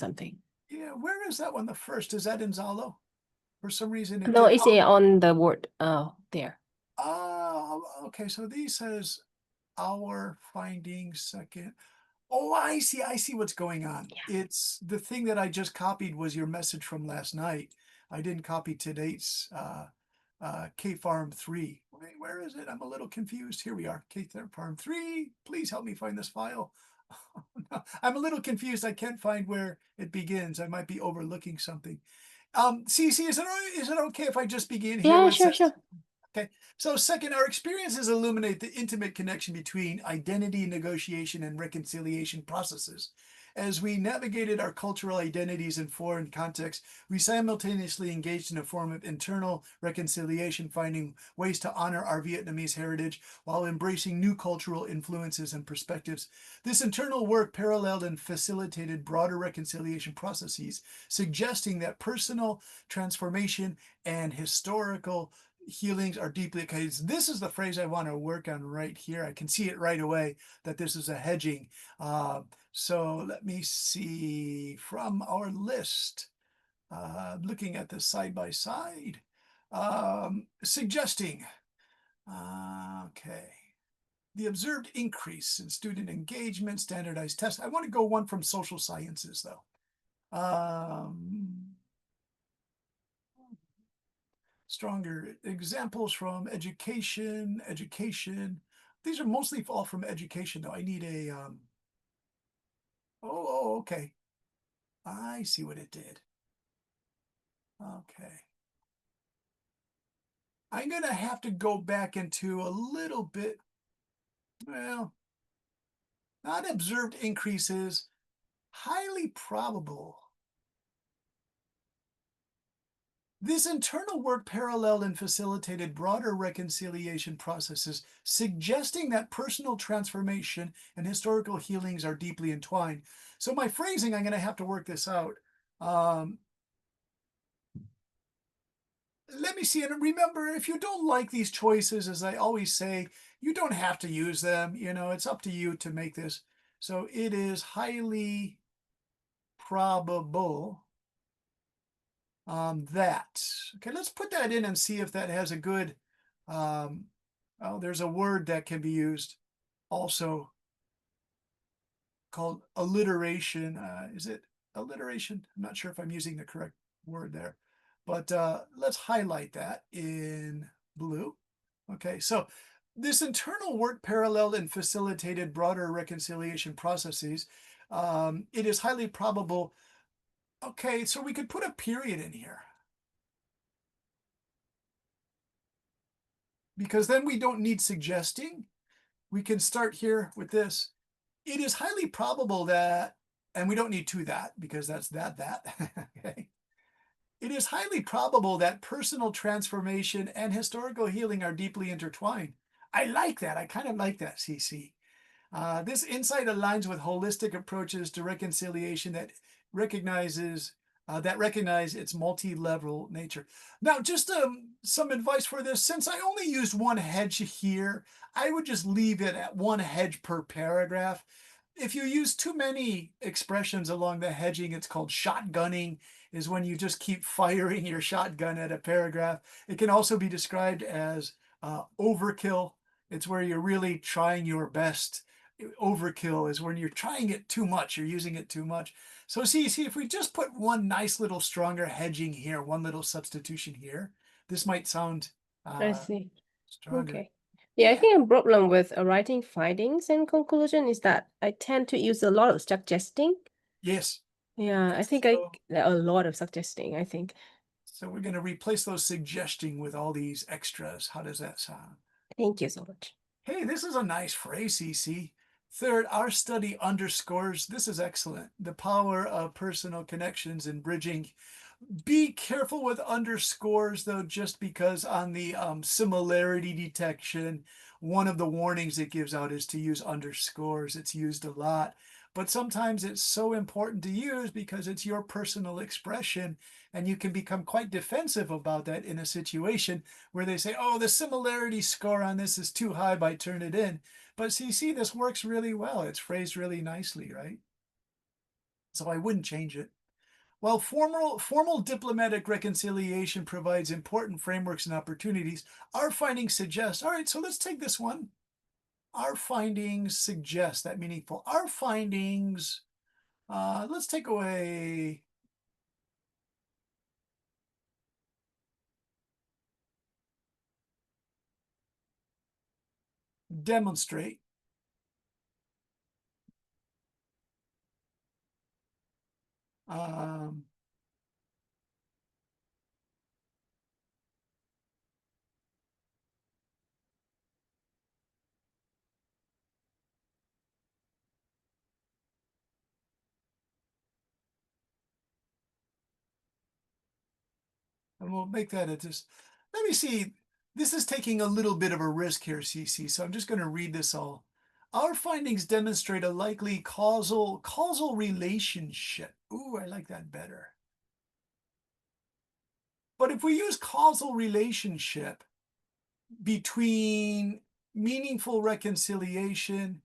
yeah, where is that one? The first, is that in Zalo? For some reason it No, did. it's on the word there. Oh, okay. So these says our findings second. Oh, I see what's going on. Yeah. It's the thing that I just copied was your message from last night. I didn't copy today's KFARM3. Wait, where is it? I'm a little confused. Here we are, KFARM3. Please help me find this file. No, I'm a little confused. I can't find where it begins. I might be overlooking something. Cece, is it okay if I just begin here? Yeah, where it sure, says- sure. Okay, so second, our experiences illuminate the intimate connection between identity, negotiation, and reconciliation processes. As we navigated our cultural identities in foreign contexts, we simultaneously engaged in a form of internal reconciliation, finding ways to honor our Vietnamese heritage while embracing new cultural influences and perspectives. This internal work paralleled and facilitated broader reconciliation processes, suggesting that personal transformation and historical healings are deeply okay. This is the phrase I want to work on right here. I can see it right away that this is a hedging. So let me see from our list, looking at this side by side, suggesting, okay, the observed increase in student engagement, standardized tests. I want to go one from social sciences though. Stronger examples from education. These are mostly all from education though. I need a, okay. I see what it did. Okay. I'm gonna have to go back into a little bit, well, not observed increases, highly probable. This internal work paralleled and facilitated broader reconciliation processes, suggesting that personal transformation and historical healings are deeply entwined. So my phrasing, I'm going to have to work this out. Let me see. And remember, if you don't like these choices, as I always say, you don't have to use them. You know, it's up to you to make this. So it is highly probable that. Okay, let's put that in and see if that has a good, oh, there's a word that can be used also called alliteration. Is it alliteration? I'm not sure if I'm using the correct word there, but let's highlight that in blue. Okay, so this internal work paralleled and facilitated broader reconciliation processes. It is highly probable. Okay, so we could put a period in here, because then we don't need suggesting. We can start here with this. It is highly probable that, and we don't need to that because that's that. Okay. It is highly probable that personal transformation and historical healing are deeply intertwined. I like that. I kind of like that, CC. This insight aligns with holistic approaches to reconciliation that recognize its multi-level nature. Now, just some advice for this. Since I only used one hedge here, I would just leave it at one hedge per paragraph. If you use too many expressions along the hedging, it's called shotgunning, is when you just keep firing your shotgun at a paragraph. It can also be described as overkill. It's where you're really trying your best. Overkill is when you're trying it too much, you're using it too much. So see, if we just put one nice little stronger hedging here, one little substitution here, this might sound I see. stronger. Okay. Yeah, I think a problem with writing findings and conclusion is that I tend to use a lot of suggesting. Yes. Yeah, I think So- a lot of suggesting, I think. So we're going to replace those suggesting with all these extras. How does that sound? Thank you so much. Hey, this is a nice phrase, CC. Third, our study underscores, this is excellent, the power of personal connections and bridging. Be careful with underscores, though, just because on the similarity detection, one of the warnings it gives out is to use underscores. It's used a lot, but sometimes it's so important to use because it's your personal expression, and you can become quite defensive about that in a situation where they say, oh, the similarity score on this is too high by turn it in. But see, this works really well. It's phrased really nicely, right? So I wouldn't change it. While formal diplomatic reconciliation provides important frameworks and opportunities, our findings suggest, all right, so let's take this one. Our findings suggest that meaningful. Our findings, let's take away demonstrate. And we'll make that a just, let me see. This is taking a little bit of a risk here, CC. So I'm just going to read this all. Our findings demonstrate a likely causal relationship. Ooh, I like that better. But if we use causal relationship between meaningful reconciliation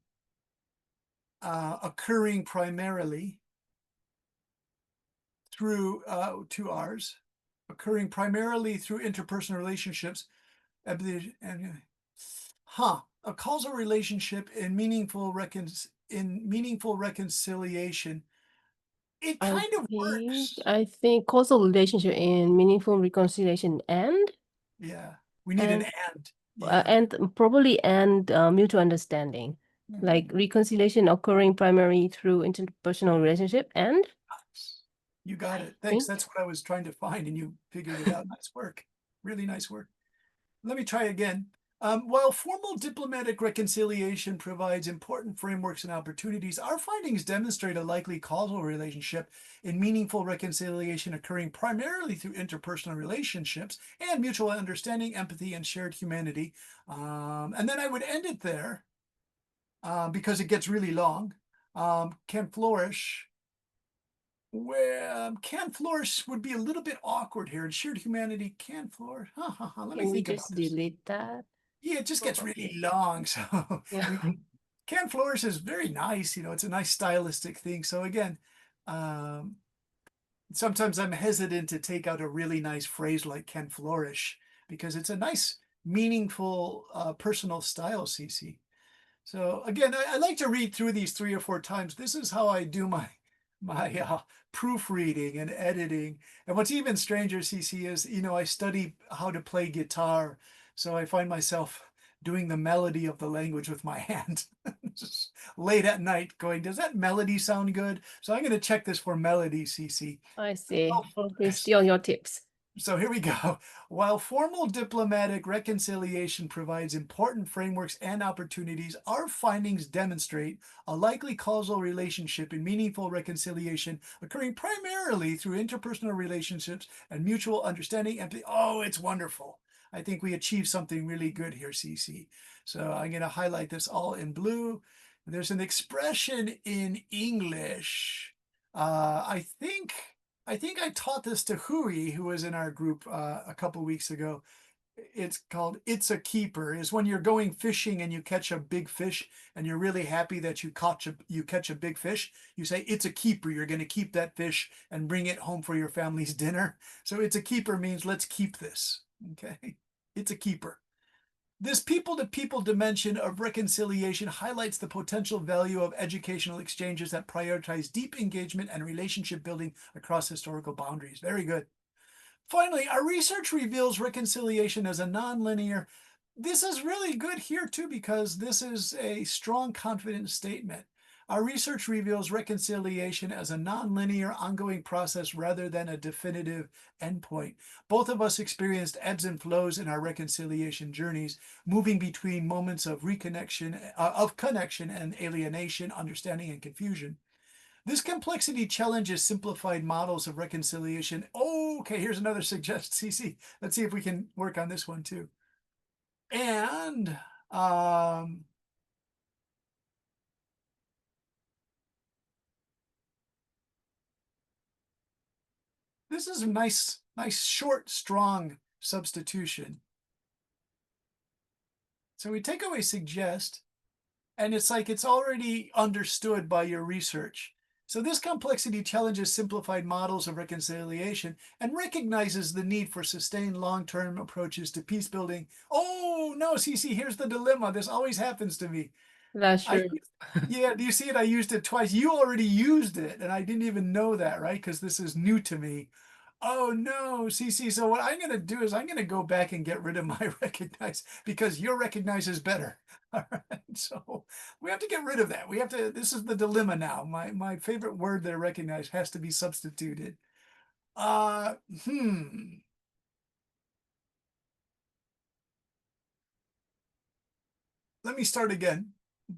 occurring primarily through two R's, occurring primarily through interpersonal relationships, a causal relationship in meaningful reconciliation. It kind of works. I think causal relationship in meaningful reconciliation Yeah, we need an and yeah. and probably mutual understanding. Like reconciliation occurring primarily through interpersonal relationship and You got it. Thanks. That's what I was trying to find, and you figured it out. Nice work. Really nice work. Let me try again. While formal diplomatic reconciliation provides important frameworks and opportunities, our findings demonstrate a likely causal relationship in meaningful reconciliation occurring primarily through interpersonal relationships and mutual understanding, empathy, and shared humanity. And then I would end it there because it gets really long. Can flourish. Where can flourish would be a little bit awkward here, and shared humanity can flourish. Let me can we think about just this. delete that? Yeah, it just gets really Okay. long. So Yeah. can flourish is very nice. You know, it's a nice stylistic thing. So again, sometimes I'm hesitant to take out a really nice phrase like can flourish because it's a nice, meaningful, personal style, CC. So again, I like to read through these 3 or 4 times. This is how I do my proofreading and editing. And what's even stranger, CC, is, you know, I study how to play guitar. So I find myself doing the melody of the language with my hand just late at night going, does that melody sound good? So I'm going to check this for melody, CC. I see. Oh, Please steal your tips. So here we go. While formal diplomatic reconciliation provides important frameworks and opportunities, our findings demonstrate a likely causal relationship in meaningful reconciliation occurring primarily through interpersonal relationships and mutual understanding. And oh, it's wonderful. I think we achieved something really good here, CC. So I'm going to highlight this all in blue. There's an expression in English. I think I taught this to Hui, who was in our group a couple weeks ago. It's called "It's a Keeper." Is when you're going fishing and you catch a big fish and you're really happy that you catch a big fish. You say, "It's a keeper." You're going to keep that fish and bring it home for your family's dinner. So "It's a keeper" means let's keep this. Okay, it's a keeper. This people-to-people dimension of reconciliation highlights the potential value of educational exchanges that prioritize deep engagement and relationship building across historical boundaries. Very good. Finally, our research reveals reconciliation as a nonlinear. This is really good here too, because this is a strong, confident statement. Our research reveals reconciliation as a nonlinear ongoing process rather than a definitive endpoint. Both of us experienced ebbs and flows in our reconciliation journeys, moving between moments of connection and alienation, understanding and confusion. This complexity challenges simplified models of reconciliation. Oh, okay, here's another suggestion, CC. Let's see if we can work on this one too. And this is a nice, short, strong substitution. So we take away suggest, and it's like it's already understood by your research. So this complexity challenges simplified models of reconciliation and recognizes the need for sustained long-term approaches to peace building. Oh, no, CC, here's the dilemma. This always happens to me. That's true. Yeah, do you see it? I used it twice. You already used it, and I didn't even know that, right? Because this is new to me. Oh no, CC. So what I'm going to do is I'm going to go back and get rid of my recognize because your recognize is better. All right. So we have to get rid of that. We have to, this is the dilemma now. My favorite word that I recognize has to be substituted. Let me start again.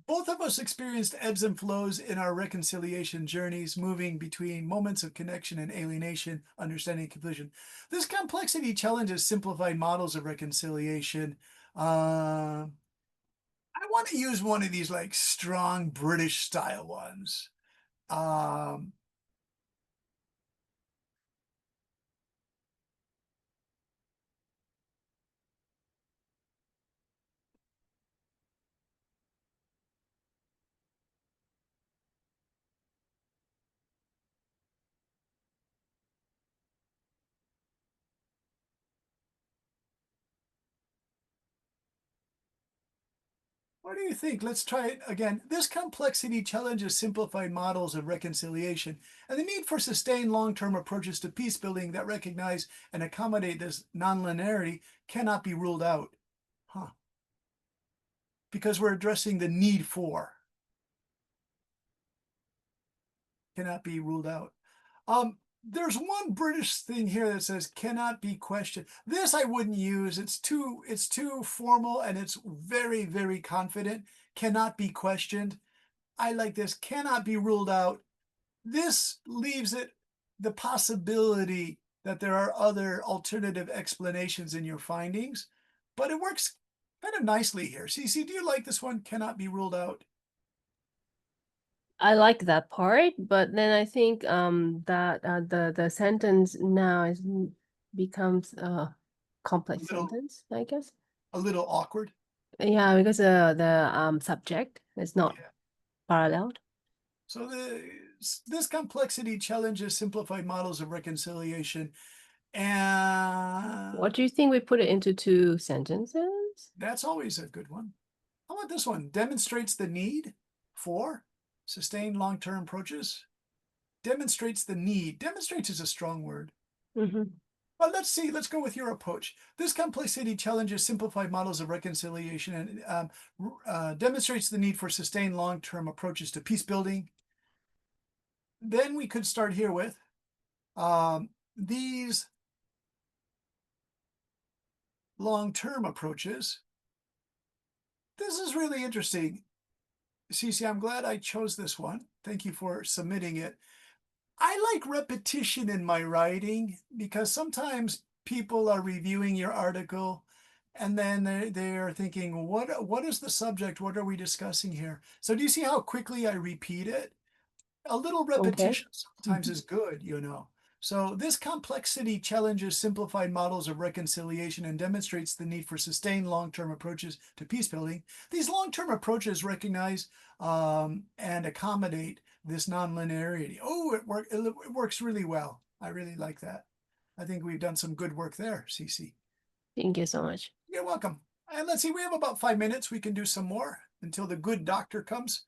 Both of us experienced ebbs and flows in our reconciliation journeys, moving between moments of connection and alienation, understanding and confusion. This complexity challenges simplified models of reconciliation. I want to use one of these like strong British style ones. What do you think? Let's try it again. This complexity challenges simplified models of reconciliation and the need for sustained long-term approaches to peace building that recognize and accommodate this nonlinearity cannot be ruled out. Because we're addressing the need for. Cannot be ruled out. There's one British thing here that says cannot be questioned. This I wouldn't use. It's too formal and it's very, very confident. Cannot be questioned. I like this. Cannot be ruled out. This leaves it the possibility that there are other alternative explanations in your findings, but it works kind of nicely here. CC, do you like this one? Cannot be ruled out. I like that part, but then I think that the sentence now becomes a complex sentence, I guess. A little awkward. Yeah, because the subject is not paralleled. So this complexity challenges simplified models of reconciliation. And What do you think we put it into 2 sentences? that's always a good one. How about this one? Demonstrates the need for sustained long-term approaches. Demonstrates the need. Demonstrates is a strong word. But let's see, let's go with your approach. This complexity challenges simplified models of reconciliation and demonstrates the need for sustained long-term approaches to peace building. Then we could start here with these long-term approaches. This is really interesting. Cece, I'm glad I chose this one. Thank you for submitting it. I like repetition in my writing because sometimes people are reviewing your article and then they're thinking, what is the subject? What are we discussing here? So do you see how quickly I repeat it? A little repetition sometimes is good, you know. So this complexity challenges simplified models of reconciliation and demonstrates the need for sustained long-term approaches to peace building. These long-term approaches recognize and accommodate this nonlinearity. Oh, it works really well. I really like that. I think we've done some good work there, Cece. Thank you so much. You're welcome. And let's see, we have about 5 minutes. We can do some more until the good doctor comes.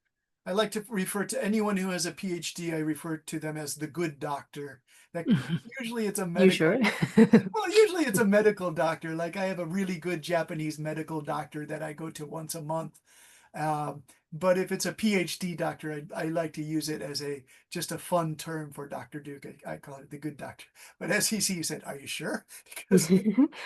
I like to refer to anyone who has a PhD, I refer to them as the good doctor. That usually it's a medical. You sure? Well, usually it's a medical doctor. Like I have a really good Japanese medical doctor that I go to once a month. But if it's a PhD doctor, I like to use it as just a fun term for Dr. Duke. I call it the good doctor. But as he said, are you sure? Because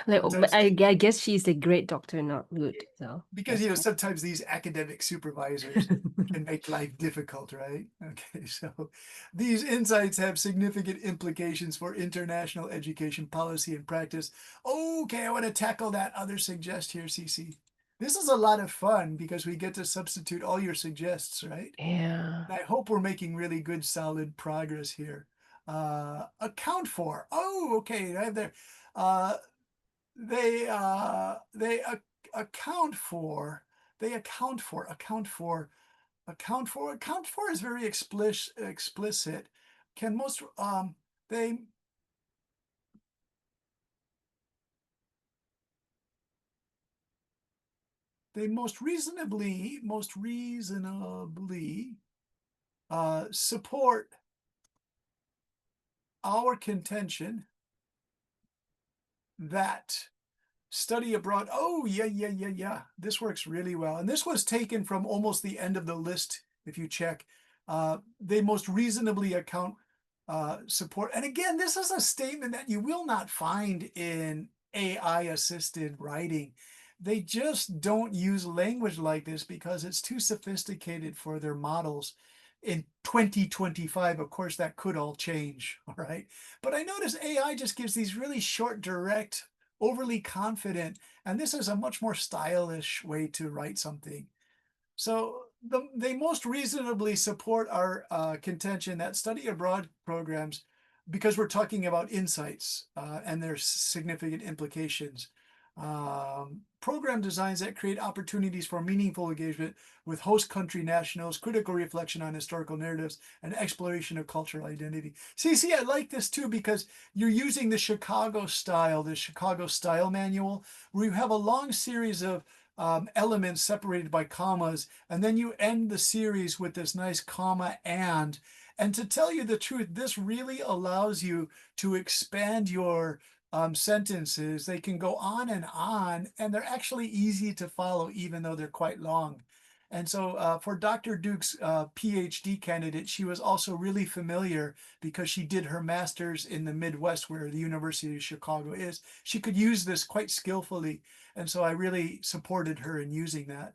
Like, sometimes- I guess she's a great doctor, not good. So because that's sometimes these academic supervisors can make life difficult, right? Okay, so these insights have significant implications for international education policy and practice. Okay, I want to tackle that other suggest here, CC. This is a lot of fun because we get to substitute all your suggests, right? yeah. And I hope we're making really good, solid progress here. Account for. Oh, okay, right there. They account for. Account for is very explicit. Can most they most reasonably support our contention that study abroad. Oh, yeah. This works really well. And this was taken from almost the end of the list. If you check, they most reasonably account support. And again, this is a statement that you will not find in AI assisted writing. They just don't use language like this because it's too sophisticated for their models. In 2025, of course, that could all change. All right. But I notice AI just gives these really short, direct, overly confident, and this is a much more stylish way to write something. So they most reasonably support our contention that study abroad programs, because we're talking about insights and their significant implications. Program designs that create opportunities for meaningful engagement with host country nationals, critical reflection on historical narratives, and exploration of cultural identity. See, I like this too because you're using the Chicago style manual, where you have a long series of elements separated by commas, and then you end the series with this nice comma and. And to tell you the truth, this really allows you to expand your sentences. They can go on, and they're actually easy to follow, even though they're quite long. And so for Dr. Duke's PhD candidate, she was also really familiar because she did her master's in the Midwest, where the University of Chicago is. She could use this quite skillfully. And so I really supported her in using that.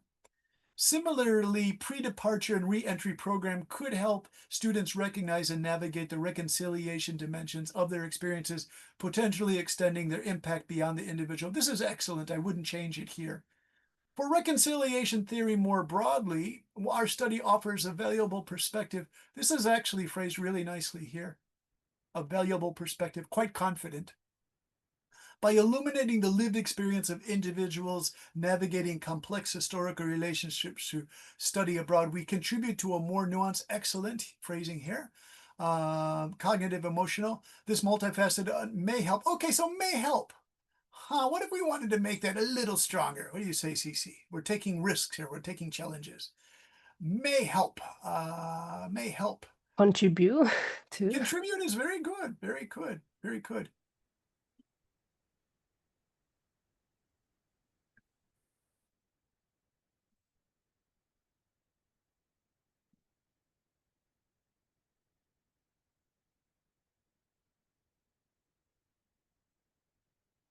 Similarly, pre-departure and re-entry program could help students recognize and navigate the reconciliation dimensions of their experiences, potentially extending their impact beyond the individual. This is excellent. I wouldn't change it here. For reconciliation theory more broadly, our study offers a valuable perspective. This is actually phrased really nicely here. A valuable perspective, quite confident. By illuminating the lived experience of individuals navigating complex historical relationships through study abroad, we contribute to a more nuanced, excellent phrasing here, cognitive, emotional. This multifaceted may help. Okay, so may help. What if we wanted to make that a little stronger? What do you say, CC? We're taking risks here. We're taking challenges. May help. May help. Contribute to. Contribute is very good. Very good. Very good.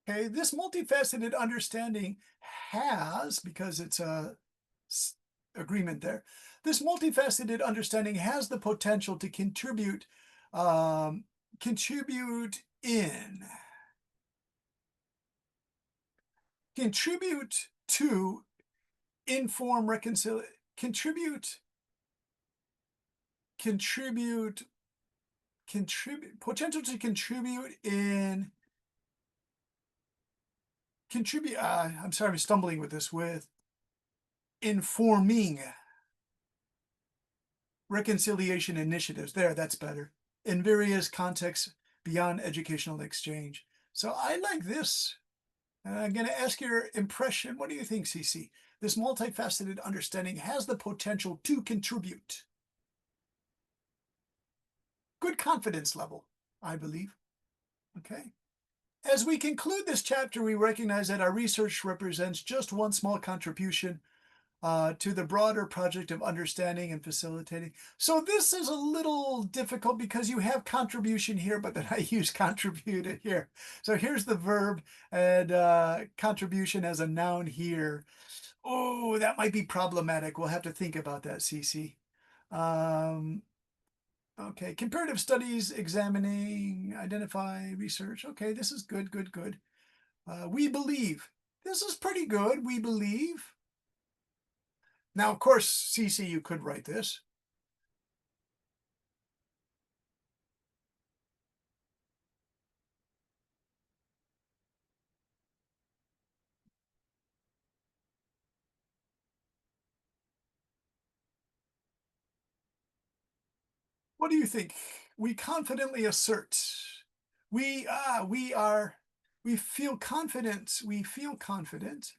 Okay, this multifaceted understanding has, because it's a agreement there, this multifaceted understanding has the potential to contribute to inform reconciliation, potential to contribute, I'm sorry, I'm stumbling with this, with informing reconciliation initiatives. There, that's better. In various contexts beyond educational exchange. So I like this. And I'm going to ask your impression. What do you think, CC? This multifaceted understanding has the potential to contribute. Good confidence level, I believe. Okay. As we conclude this chapter, we recognize that our research represents just one small contribution to the broader project of understanding and facilitating. So this is a little difficult because you have contribution here, but then I use contributed here. So here's the verb and contribution as a noun here. Oh, that might be problematic. We'll have to think about that, Cece. Okay, comparative studies, examining, identify, research. Okay, this is good, good, good. We believe. This is pretty good. We believe. Now, of course, Cece, you could write this. What do you think? We confidently assert. We feel confident. We feel confident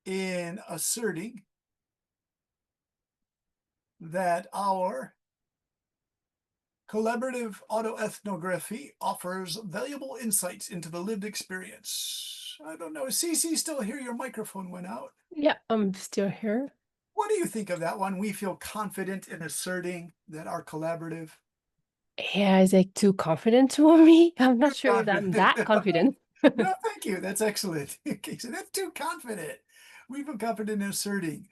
in asserting that our collaborative autoethnography offers valuable insights into the lived experience. I don't know. Is Cece still here? Your microphone went out. Yeah, I'm still here. What do you think of that one? We feel confident in asserting that our collaborative. Yeah, it's like too confident for me. I'm not sure that I'm Confident. that confident. No, thank you. That's excellent. Okay, so that's too confident. We feel confident in asserting.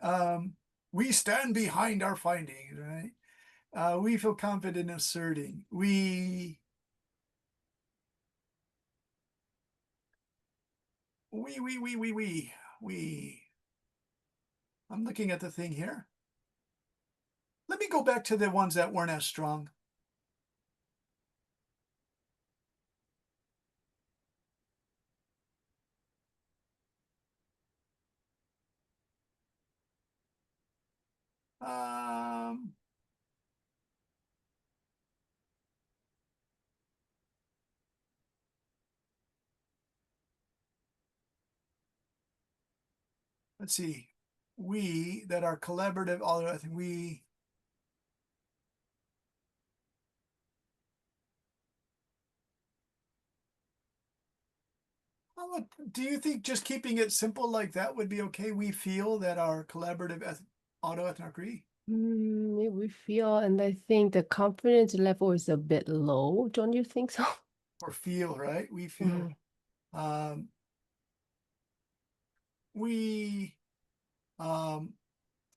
We stand behind our findings, right? We feel confident in asserting. We I'm looking at the thing here. Let me go back to the ones that weren't as strong. Let's see. We that are collaborative, all I think we. Well, do you think just keeping it simple like that would be okay? We feel that our collaborative autoethnography. We feel, and I think the confidence level is a bit low. Don't you think so? Or feel, right? We feel. We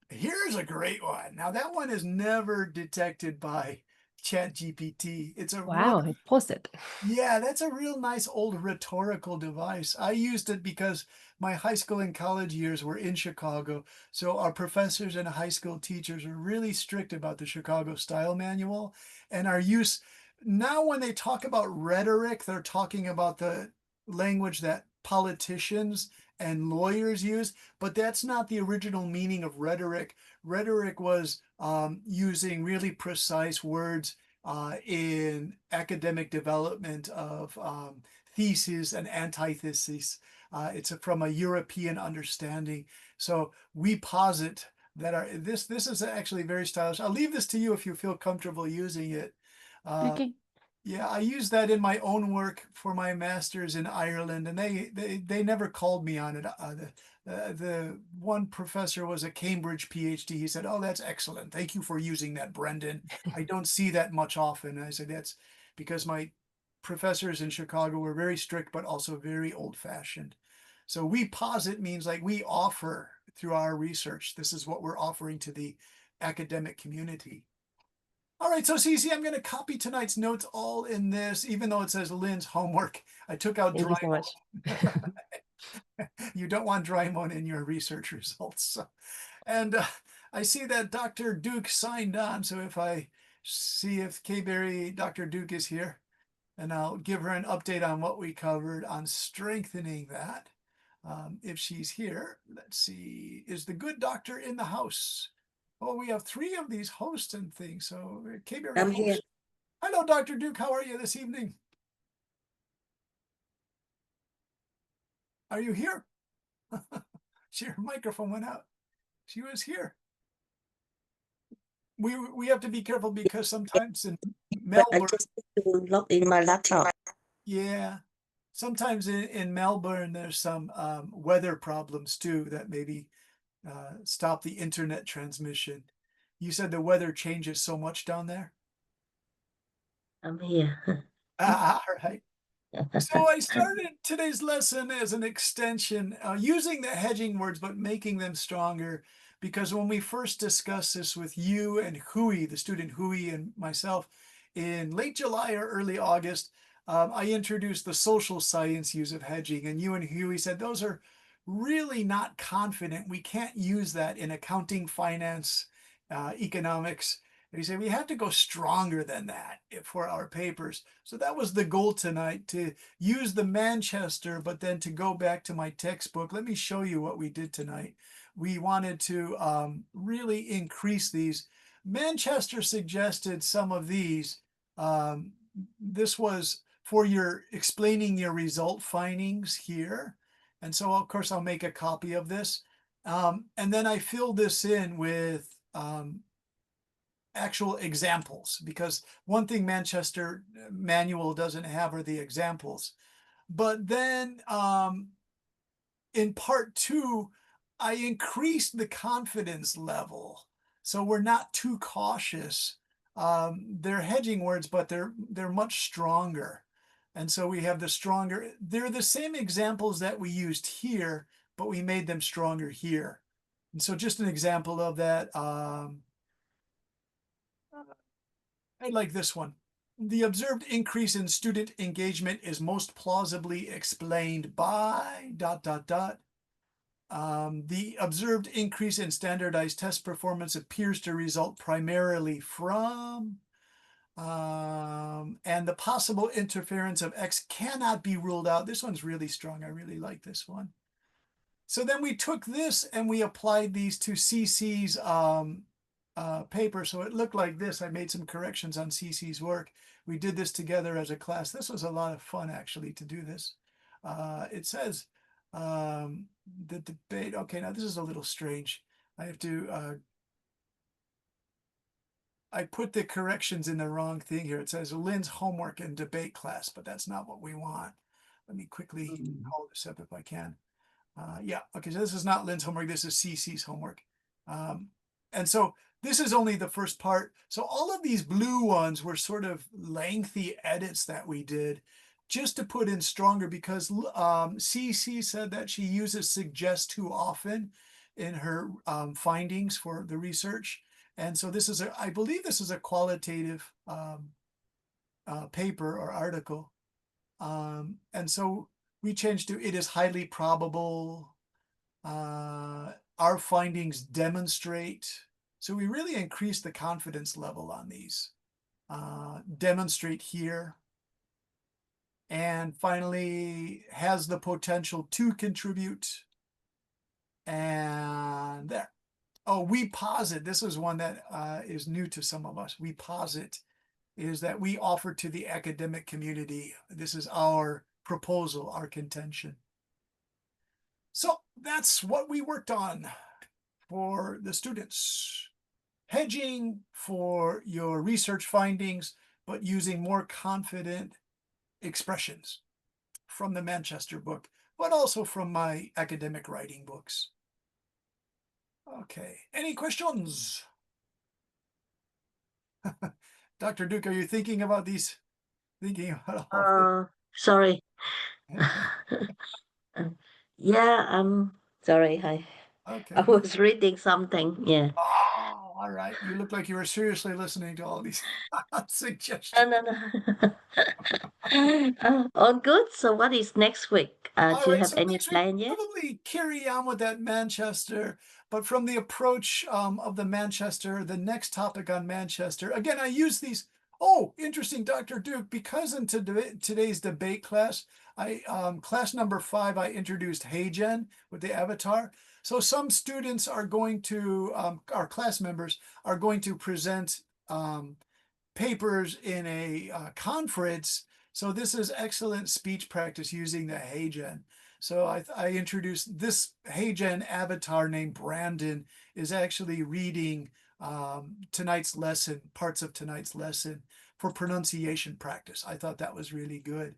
here's a great one. Now that one is never detected by ChatGPT. It's a Wow, real, I posted. yeah, that's a real nice old rhetorical device. I used it because my high school and college years were in Chicago. So our professors and high school teachers are really strict about the Chicago Style Manual and our use. Now, when they talk about rhetoric, they're talking about the language that politicians and lawyers use, but that's not the original meaning of rhetoric. Rhetoric was using really precise words in academic development of theses and antitheses. It's from a European understanding. So we posit that this is actually very stylish. I'll leave this to you if you feel comfortable using it. Okay. Yeah, I use that in my own work for my master's in Ireland, and they never called me on it. The one professor was a Cambridge PhD. He said, "Oh, that's excellent. Thank you for using that, Brendan. I don't see that much often." And I said, "That's because my professors in Chicago were very strict, but also very old-fashioned." So we posit means like we offer through our research. This is what we're offering to the academic community. All right, so Cece, I'm going to copy tonight's notes all in this, even though it says Lynn's homework. I took out Thank you so much. You don't want Drymon in your research results. So. And I see that Dr. Duke signed on. So if I see if Dr. Duke is here, and I'll give her an update on what we covered on strengthening that. If she's here, let's see, is the good doctor in the house? Oh, we have 3 of these hosts and things. So K-Berry I'm here. Hello, Dr. Duke. How are you this evening? Are you here? Her microphone went out. She was here. We have to be careful because sometimes in But I Melbourne. just need to log in my laptop. Yeah. sometimes in Melbourne, there's some weather problems too that maybe stop the internet transmission. You said the weather changes so much down there? I'm here. All right. So I started today's lesson as an extension, using the hedging words, but making them stronger. Because when we first discussed this with you and Hui, the student Hui and myself, in late July or early August, I introduced the social science use of hedging. And you and Hui said, those are really not confident. We can't use that in accounting, finance, economics. And he said, we have to go stronger than that for our papers. So that was the goal tonight, to use the Manchester, but then to go back to my textbook. Let me show you what we did tonight. We wanted to really increase these. Manchester suggested some of these. This was for your explaining your result findings here. And so, of course, I'll make a copy of this. And then I filled this in with actual examples, because one thing Manchester manual doesn't have are the examples. But then in part 2, I increased the confidence level. So we're not too cautious. They're hedging words, but they're much stronger. And so we have the stronger, they're the same examples that we used here, but we made them stronger here. And so just an example of that. I like this one. The observed increase in student engagement is most plausibly explained by ... The observed increase in standardized test performance appears to result primarily from, and the possible interference of X cannot be ruled out. This one's really strong. I really like this one. So then we took this and we applied these to CC's paper. So it looked like this. I made some corrections on CC's work. We did this together as a class. This was a lot of fun, actually, to do this. It says the debate. Okay, now this is a little strange. I have to, I put the corrections in the wrong thing here. It says Lynn's homework and debate class, but that's not what we want. Let me quickly hold this up if I can. Yeah, okay, so this is not Lynn's homework. This is CC's homework. And so this is only the first part. So all of these blue ones were sort of lengthy edits that we did just to put in stronger, because CC said that she uses suggest too often in her findings for the research. And so this is I believe this is a qualitative paper or article. And so we changed to, it is highly probable. Our findings demonstrate. So we really increased the confidence level on these. Demonstrate here. And finally, has the potential to contribute. And there. Oh, we posit. This is one that is new to some of us. We posit is that we offer to the academic community. This is our proposal, our contention. So that's what we worked on for the students. Hedging for your research findings, but using more confident expressions from the Manchester book, but also from my academic writing books. Okay, any questions? Dr. Duke, are you thinking about these? Thinking about all Sorry. Yeah, I'm sorry. I okay. was reading something. Yeah. Oh, all right. You look like you were seriously listening to all these No, suggestions. no. All good. So what is next week? All Do you right, have so any next week plan yet? probably carry on with that Manchester, but from the approach of the Manchester, the next topic on Manchester. Again, I use these. Oh, interesting, Dr. Duke, because in today's debate class, class number 5, I introduced HeyGen with the avatar. So some students are going to, our class members are going to present papers in a conference. So this is excellent speech practice using the HeyGen. So I introduced this HeyGen avatar named Brandon is actually reading tonight's lesson, parts of tonight's lesson for pronunciation practice. I thought that was really good.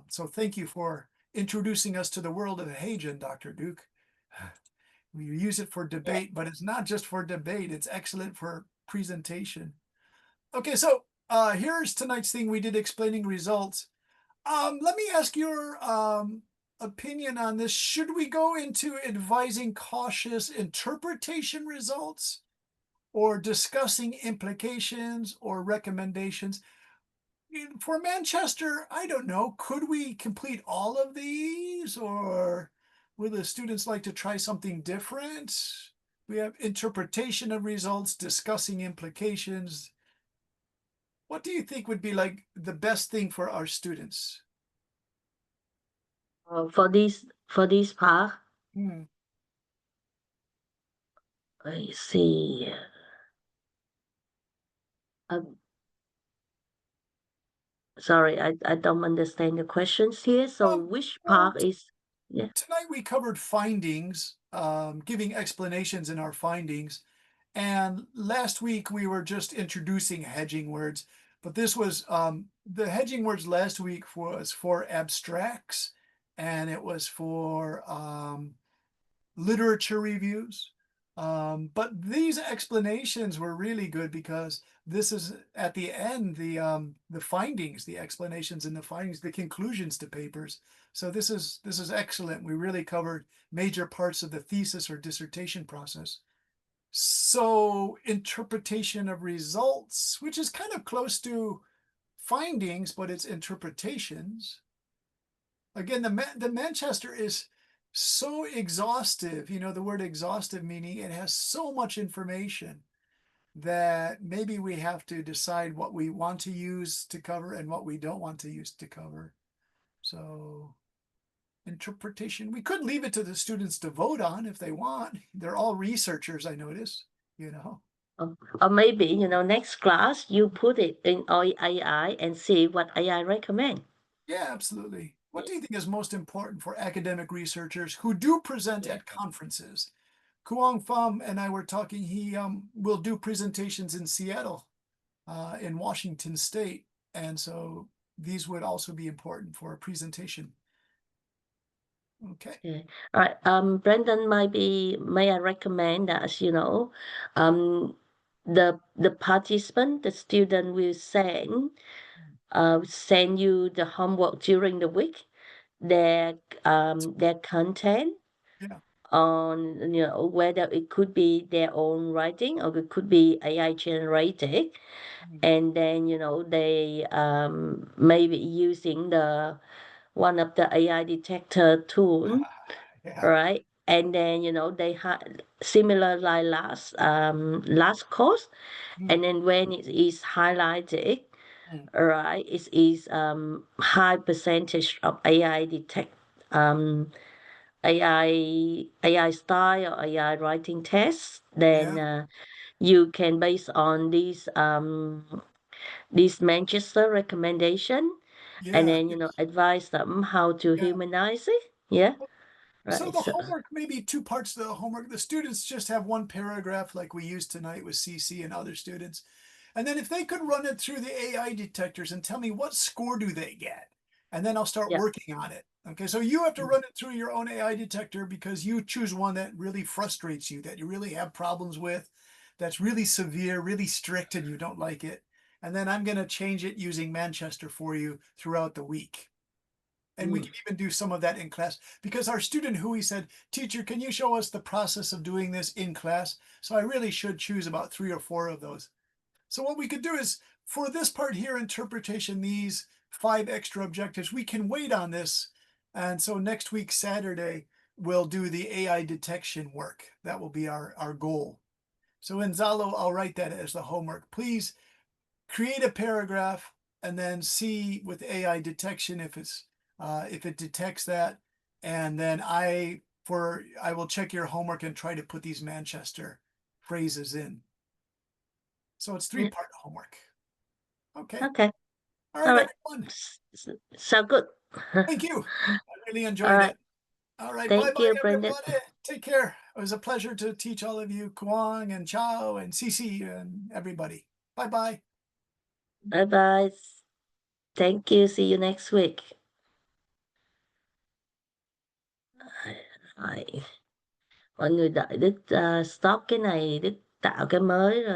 So thank you for introducing us to the world of Hagen, Dr. Duke. We use it for debate, but it's not just for debate. It's excellent for presentation. Okay, so here's tonight's thing. We did explaining results. Let me ask your opinion on this. Should we go into advising cautious interpretation results or discussing implications or recommendations? For Manchester, I don't know. Could we complete all of these, or would the students like to try something different? We have interpretation of results, discussing implications. What do you think would be like the best thing for our students? For this part, Hmm. I see. Sorry, I don't understand the questions here. So which well, part is, yeah. Tonight we covered findings, giving explanations in our findings. And last week we were just introducing hedging words, but this was the hedging words last week was for abstracts, and it was for literature reviews. But these explanations were really good because this is at the end, the findings, the explanations and the findings, the conclusions to papers. So this is excellent. We really covered major parts of the thesis or dissertation process. So interpretation of results, which is kind of close to findings, but it's interpretations. Again, the Manchester is so exhaustive. You know, the word exhaustive meaning it has so much information that maybe we have to decide what we want to use to cover and what we don't want to use to cover. So interpretation, we could leave it to the students to vote on if they want. They're all researchers, I notice, you know. Or maybe, next class you put it in AI and see what AI recommend. Yeah, absolutely. What do you think is most important for academic researchers who do present at conferences? Kuang Pham and I were talking, he will do presentations in Seattle, in Washington State. And so these would also be important for a presentation. Okay. Yeah. All right. Brendan, may I recommend that, the participant, the student will send you the homework during the week, their content Yeah. on, whether it could be their own writing or it could be AI generated. And then, they maybe using one of the AI detector tool, Yeah. right? And then, they had similar like last course. And then when it is highlighted, right, it is high percentage of AI AI style or AI writing tests, then Yeah. you can based on this Manchester recommendation, and Yeah. then advise them how to Yeah. humanize it. Yeah, So right. the homework, maybe two parts of the homework. The students just have one paragraph like we used tonight with CC and other students. And then if they could run it through the AI detectors and tell me what score do they get, and then I'll start Yeah. working on it. Okay, so you have to run it through your own AI detector because you choose one that really frustrates you, that you really have problems with, that's really severe, really strict, and you don't like it. And then I'm going to change it using Manchester for you throughout the week. And we can even do some of that in class because our student Hui said, teacher, can you show us the process of doing this in class? So I really should choose about 3 or 4 of those. So what we could do is for this part here, interpretation, these 5 extra objectives, we can wait on this. And so next week, Saturday, we'll do the AI detection work. That will be our goal. So in Zalo, I'll write that as the homework. Please create a paragraph and then see with AI detection if it detects that. And then I will check your homework and try to put these Manchester phrases in. So it's 3-part homework. Okay. Okay. All right, All right. everyone. So good. Thank you. I really All enjoyed right. it. All right. Thank Bye-bye, you, Brendan. everybody. Take care. It was a pleasure to teach all of you, Kuang and Chao and Cici and everybody. Bye-bye. Bye bye. Thank you. See you next week. Rồi. Mọi người đợi Đức stop cái này, Đức tạo cái mới rồi